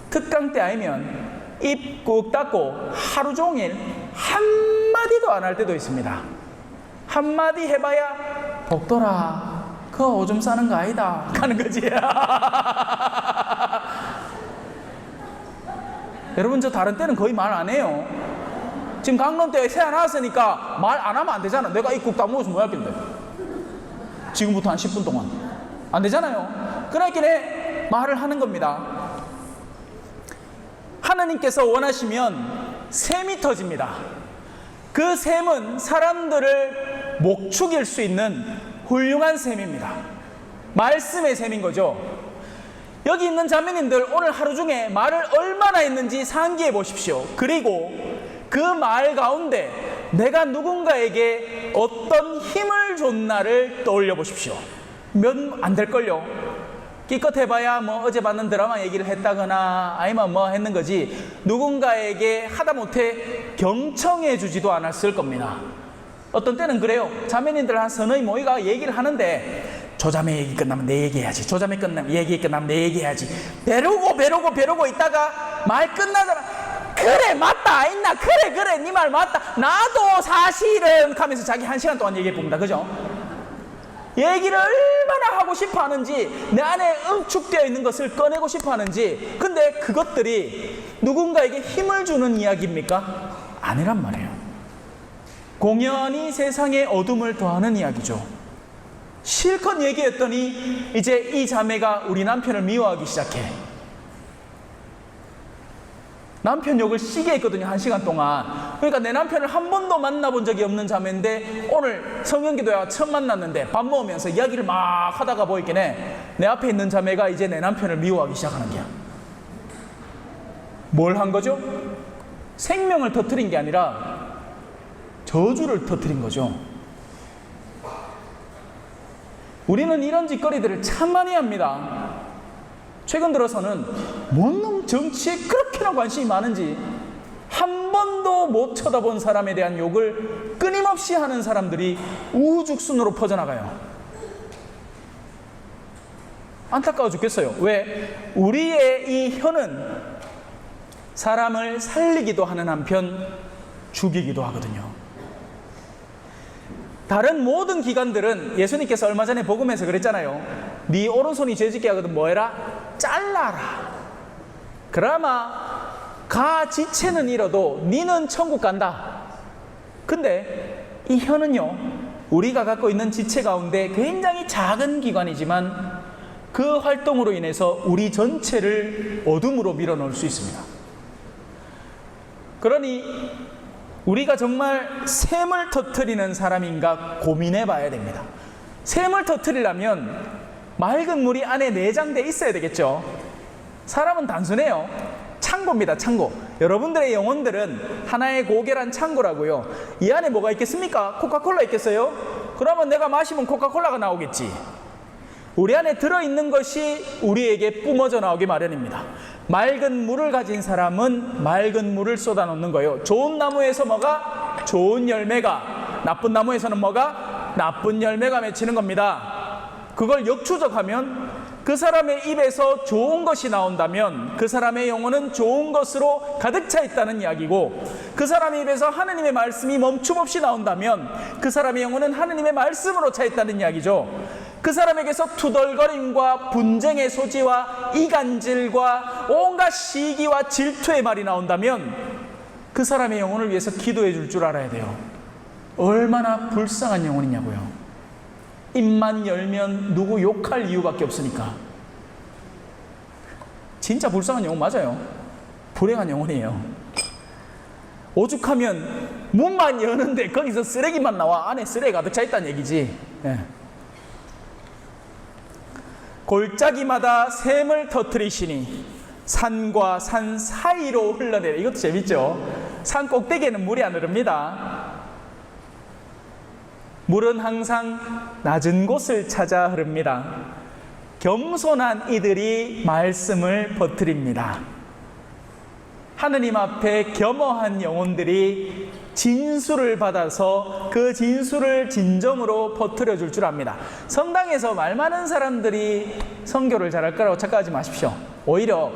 특강 때 아니면 입 꾹 닫고 하루 종일 한마디도 안 할 때도 있습니다. 한마디 해봐야 복돌아, 그거 오줌 싸는 거 아니다 가는 거지. 여러분, 저 다른 때는 거의 말 안 해요. 지금 강론 때 새해 나왔으니까 말 안 하면 안 되잖아. 내가 입 꾹 다물어서 뭐 할 건데. 지금부터 한 10분 동안 안 되잖아요. 그러니까 말을 하는 겁니다. 하나님께서 원하시면 샘이 터집니다. 그 샘은 사람들을 목축일 수 있는 훌륭한 샘입니다. 말씀의 샘인 거죠. 여기 있는 자매님들, 오늘 하루 중에 말을 얼마나 했는지 상기해 보십시오. 그리고 그 말 가운데 내가 누군가에게 어떤 힘을 줬나를 떠올려 보십시오. 몇 안 될걸요. 기껏 해봐야 뭐 어제 봤는 드라마 얘기를 했다거나 아니면 뭐 했는 거지, 누군가에게 하다못해 경청해 주지도 않았을 겁니다. 어떤 때는 그래요. 자매님들 한 서너이 모이가 얘기를 하는데, 저 자매 얘기 끝나면 내 얘기해야지, 저 자매 끝나면 얘기 끝나면 내 얘기해야지, 벼르고 있다가 말 끝나잖아. 그래 맞다 있나, 그래 네 말 맞다, 나도 사실은 하면서 자기 1시간 동안 얘기해 봅니다. 그죠? 얘기를 얼마나 하고 싶어 하는지, 내 안에 응축되어 있는 것을 꺼내고 싶어 하는지. 근데 그것들이 누군가에게 힘을 주는 이야기입니까? 아니란 말이에요. 공연히 세상의 어둠을 더하는 이야기죠. 실컷 얘기했더니 이제 이 자매가 우리 남편을 미워하기 시작해. 남편 욕을 시게 했거든요, 1시간 동안. 그러니까 내 남편을 한 번도 만나본 적이 없는 자매인데 오늘 성경기도야 처음 만났는데 밥 먹으면서 이야기를 막 하다가 보이겠네, 내 앞에 있는 자매가 이제 내 남편을 미워하기 시작하는 거야. 뭘 한 거죠? 생명을 터뜨린 게 아니라 저주를 터뜨린 거죠. 우리는 이런 짓거리들을 참 많이 합니다. 최근 들어서는 뭔 놈 정치에 그렇게나 관심이 많은지 한 번도 못 쳐다본 사람에 대한 욕을 끊임없이 하는 사람들이 우후죽순으로 퍼져나가요. 안타까워 죽겠어요. 왜? 우리의 이 혀는 사람을 살리기도 하는 한편 죽이기도 하거든요. 다른 모든 기관들은, 예수님께서 얼마 전에 복음에서 그랬잖아요. 네 오른손이 죄짓게 하거든 뭐해라? 잘라라. 그나마 가 지체는 잃어도 니는 천국 간다. 근데 이 혀는요, 우리가 갖고 있는 지체 가운데 굉장히 작은 기관이지만 그 활동으로 인해서 우리 전체를 어둠으로 밀어넣을 수 있습니다. 그러니 우리가 정말 샘을 터뜨리는 사람인가 고민해 봐야 됩니다. 샘을 터뜨리려면 맑은 물이 안에 내장돼 있어야 되겠죠. 사람은 단순해요. 창고입니다, 창고. 여러분들의 영혼들은 하나의 고결한 창고라고요. 이 안에 뭐가 있겠습니까? 코카콜라 있겠어요? 그러면 내가 마시면 코카콜라가 나오겠지. 우리 안에 들어있는 것이 우리에게 뿜어져 나오기 마련입니다. 맺은 물을 가진 사람은 맑은 물을 쏟아놓는 거예요. 좋은 나무에서 뭐가? 좋은 열매가, 나쁜 나무에서는 뭐가? 나쁜 열매가 맺히는 겁니다. 그걸 역추적하면 그 사람의 입에서 좋은 것이 나온다면 그 사람의 영혼은 좋은 것으로 가득 차 있다는 이야기고, 그 사람의 입에서 하느님의 말씀이 멈춤없이 나온다면 그 사람의 영혼은 하느님의 말씀으로 차 있다는 이야기죠. 그 사람에게서 투덜거림과 분쟁의 소지와 이간질과 온갖 시기와 질투의 말이 나온다면 그 사람의 영혼을 위해서 기도해 줄 줄 알아야 돼요. 얼마나 불쌍한 영혼이냐고요. 입만 열면 누구 욕할 이유밖에 없으니까. 진짜 불쌍한 영혼 맞아요. 불행한 영혼이에요. 오죽하면 문만 여는데 거기서 쓰레기만 나와. 안에 쓰레기 가득 차 있다는 얘기지. 예. 골짜기마다 샘을 터뜨리시니 산과 산 사이로 흘러내려. 이것도 재밌죠? 산 꼭대기에는 물이 안 흐릅니다. 물은 항상 낮은 곳을 찾아 흐릅니다. 겸손한 이들이 말씀을 퍼뜨립니다. 하느님 앞에 겸허한 영혼들이 진수를 받아서 그 진수를 진정으로 퍼뜨려 줄 줄 압니다. 성당에서 말 많은 사람들이 선교를 잘할 거라고 착각하지 마십시오. 오히려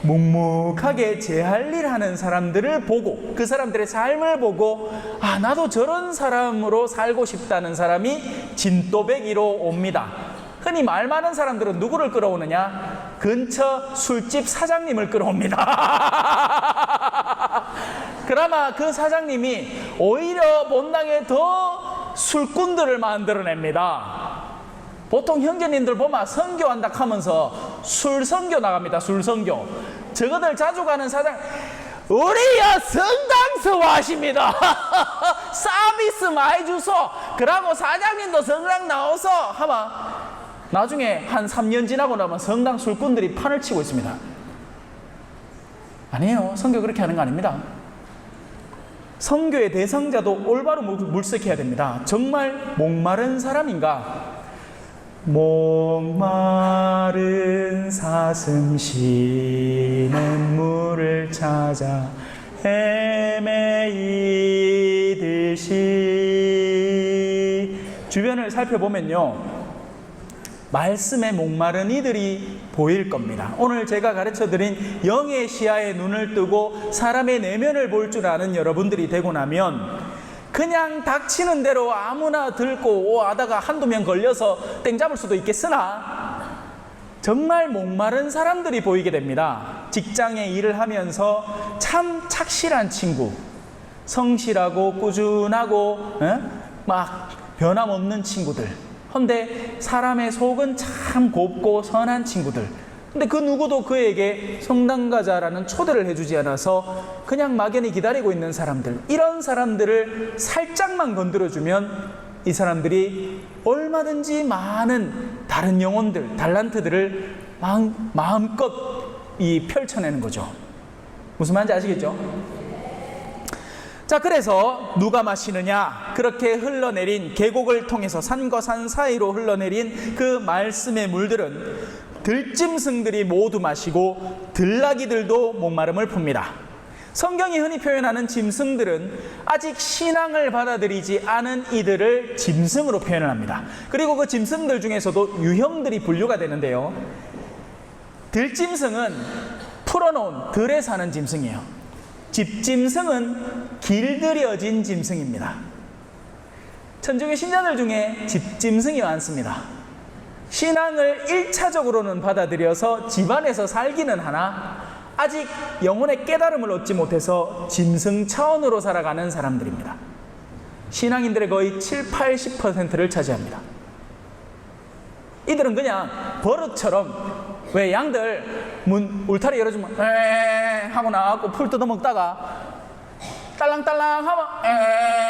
묵묵하게 제 할 일 하는 사람들을 보고, 그 사람들의 삶을 보고, 아, 나도 저런 사람으로 살고 싶다는 사람이 진또배기로 옵니다. 흔히 말 많은 사람들은 누구를 끌어오느냐? 근처 술집 사장님을 끌어옵니다. 그나마 그 사장님이 오히려 본당에 더 술꾼들을 만들어냅니다. 보통 형제님들 보면 선교한다 하면서 술 선교 나갑니다. 술 선교. 저거들 자주 가는 사장, 우리야 성당서 와십니다. 서비스 많이 주소. 그러고 사장님도 성당 나와서 하면 나중에 한 3년 지나고 나면 성당 술꾼들이 판을 치고 있습니다. 아니에요. 선교 그렇게 하는 거 아닙니다. 선교의 대상자도 올바로 물색해야 됩니다. 정말 목마른 사람인가? 목마른 사슴 쉬는 물을 찾아 헤매이듯이. 주변을 살펴보면요, 말씀에 목마른 이들이 보일 겁니다. 오늘 제가 가르쳐드린 영의 시야에 눈을 뜨고 사람의 내면을 볼 줄 아는 여러분들이 되고 나면 그냥 닥치는 대로 아무나 들고 하다가 한두 명 걸려서 땡 잡을 수도 있겠으나 정말 목마른 사람들이 보이게 됩니다. 직장에 일을 하면서 참 착실한 친구, 성실하고 꾸준하고 막 변함없는 친구들, 근데 사람의 속은 참 곱고 선한 친구들, 근데 그 누구도 그에게 성당 가자라는 초대를 해주지 않아서 그냥 막연히 기다리고 있는 사람들, 이런 사람들을 살짝만 건드려주면 이 사람들이 얼마든지 많은 다른 영혼들, 달란트들을 마음껏 펼쳐내는 거죠. 무슨 말인지 아시겠죠? 자, 그래서 누가 마시느냐? 그렇게 흘러내린, 계곡을 통해서 산과 산 사이로 흘러내린 그 말씀의 물들은 들짐승들이 모두 마시고 들나귀들도 목마름을 풉니다. 성경이 흔히 표현하는 짐승들은 아직 신앙을 받아들이지 않은 이들을 짐승으로 표현을 합니다. 그리고 그 짐승들 중에서도 유형들이 분류가 되는데요, 들짐승은 풀어놓은 들에 사는 짐승이에요. 집짐승은 길들여진 짐승입니다. 천주교 신자들 중에 집짐승이 많습니다. 신앙을 1차적으로는 받아들여서 집안에서 살기는 하나 아직 영혼의 깨달음을 얻지 못해서 짐승 차원으로 살아가는 사람들입니다. 신앙인들의 거의 7-80%를 차지합니다. 이들은 그냥 버릇처럼, 왜 양들 문 울타리 열어주면 에 하고 나가고 풀 뜯어먹다가 딸랑딸랑 하면 에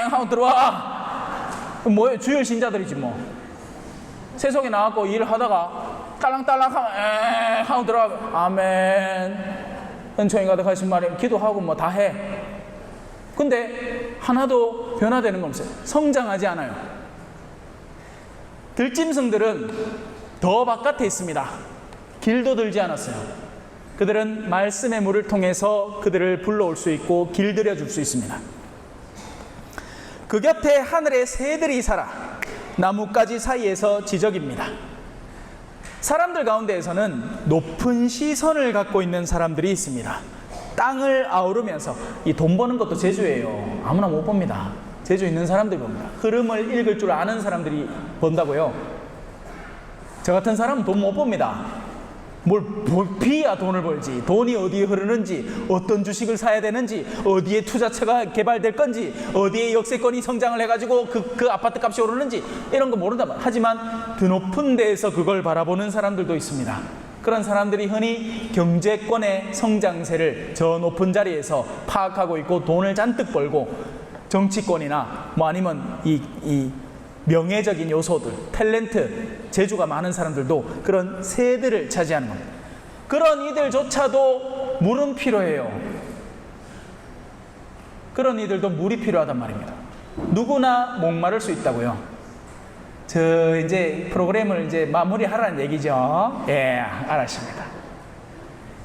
하고 들어와. 뭐예요? 주일 신자들이지 뭐. 세속에 나가고 일을 하다가 딸랑딸랑 하면 에 하고 들어가. 아멘, 은총이 가득하신 말에 기도하고 뭐 다 해. 근데 하나도 변화되는 건 없어요. 성장하지 않아요. 들짐승들은 더 바깥에 있습니다. 길도 들지 않았어요. 그들은 말씀의 물을 통해서 그들을 불러올 수 있고 길들여 줄 수 있습니다. 그 곁에 하늘의 새들이 살아 나뭇가지 사이에서 지저깁니다. 사람들 가운데에서는 높은 시선을 갖고 있는 사람들이 있습니다. 땅을 아우르면서, 이 돈 버는 것도 재주예요. 아무나 못 봅니다. 재주 있는 사람들이 봅니다. 흐름을 읽을 줄 아는 사람들이 본다고요. 저 같은 사람은 돈 못 봅니다. 뭘 비야 돈을 벌지. 돈이 어디에 흐르는지, 어떤 주식을 사야 되는지, 어디에 투자처가 개발될 건지, 어디에 역세권이 성장을 해가지고 그 아파트 값이 오르는지, 이런 거 모른다. 하지만 드높은 데에서 그걸 바라보는 사람들도 있습니다. 그런 사람들이 흔히 경제권의 성장세를 저 높은 자리에서 파악하고 있고 돈을 잔뜩 벌고 정치권이나 뭐 아니면 이 명예적인 요소들, 탤런트, 재주가 많은 사람들도 그런 세들을 차지하는 겁니다. 그런 이들조차도 물은 필요해요. 그런 이들도 물이 필요하단 말입니다. 누구나 목마를 수 있다고요. 저 이제 프로그램을 이제 마무리하라는 얘기죠. 예, 알았습니다.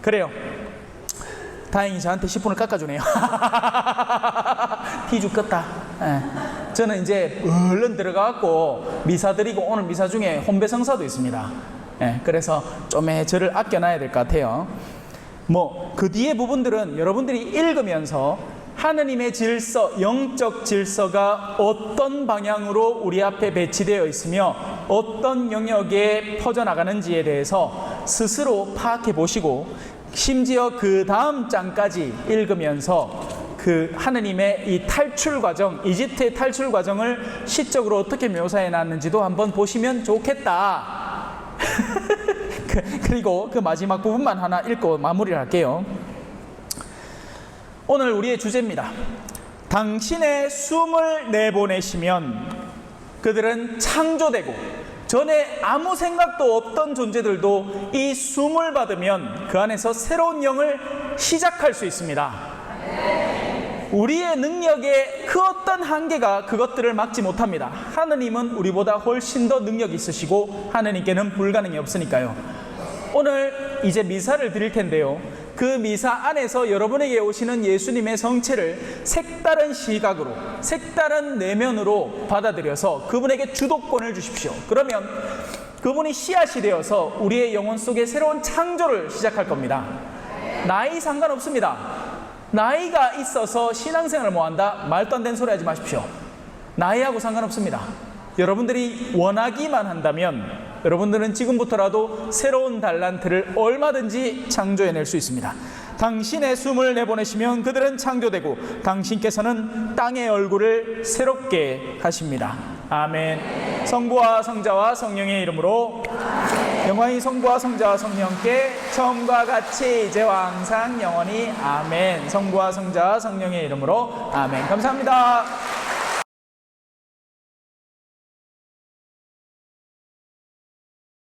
그래요. 다행히 저한테 10분을 깎아주네요. 티주 껐다. 예. 저는 이제 얼른 들어가갖고 미사 드리고 오늘 미사 중에 혼배성사도 있습니다. 예. 그래서 좀 저를 아껴놔야 될 것 같아요. 뭐 그 뒤에 부분들은 여러분들이 읽으면서 하느님의 질서, 영적 질서가 어떤 방향으로 우리 앞에 배치되어 있으며 어떤 영역에 퍼져나가는지에 대해서 스스로 파악해 보시고, 심지어 그 다음 장까지 읽으면서 그 하느님의 이 탈출 과정, 이집트의 탈출 과정을 시적으로 어떻게 묘사해 놨는지도 한번 보시면 좋겠다. 그리고 그 마지막 부분만 하나 읽고 마무리를 할게요. 오늘 우리의 주제입니다. 당신의 숨을 내보내시면 그들은 창조되고, 전에 아무 생각도 없던 존재들도 이 숨을 받으면 그 안에서 새로운 영을 시작할 수 있습니다. 우리의 능력의 그 어떤 한계가 그것들을 막지 못합니다. 하느님은 우리보다 훨씬 더 능력이 있으시고 하느님께는 불가능이 없으니까요. 오늘 이제 미사를 드릴 텐데요, 그 미사 안에서 여러분에게 오시는 예수님의 성체를 색다른 시각으로, 색다른 내면으로 받아들여서 그분에게 주도권을 주십시오. 그러면 그분이 씨앗이 되어서 우리의 영혼 속에 새로운 창조를 시작할 겁니다. 나이 상관없습니다. 나이가 있어서 신앙생활을 뭐한다? 말도 안 되는 소리 하지 마십시오. 나이하고 상관없습니다. 여러분들이 원하기만 한다면 여러분들은 지금부터라도 새로운 달란트를 얼마든지 창조해낼 수 있습니다. 당신의 숨을 내보내시면 그들은 창조되고 당신께서는 땅의 얼굴을 새롭게 하십니다. 아멘. 성부와 성자와 성령의 이름으로 영광이 성부와 성자와 성령께 처음과 같이 이제와 항상 영원히 아멘. 성부와 성자와 성령의 이름으로 아멘. 감사합니다.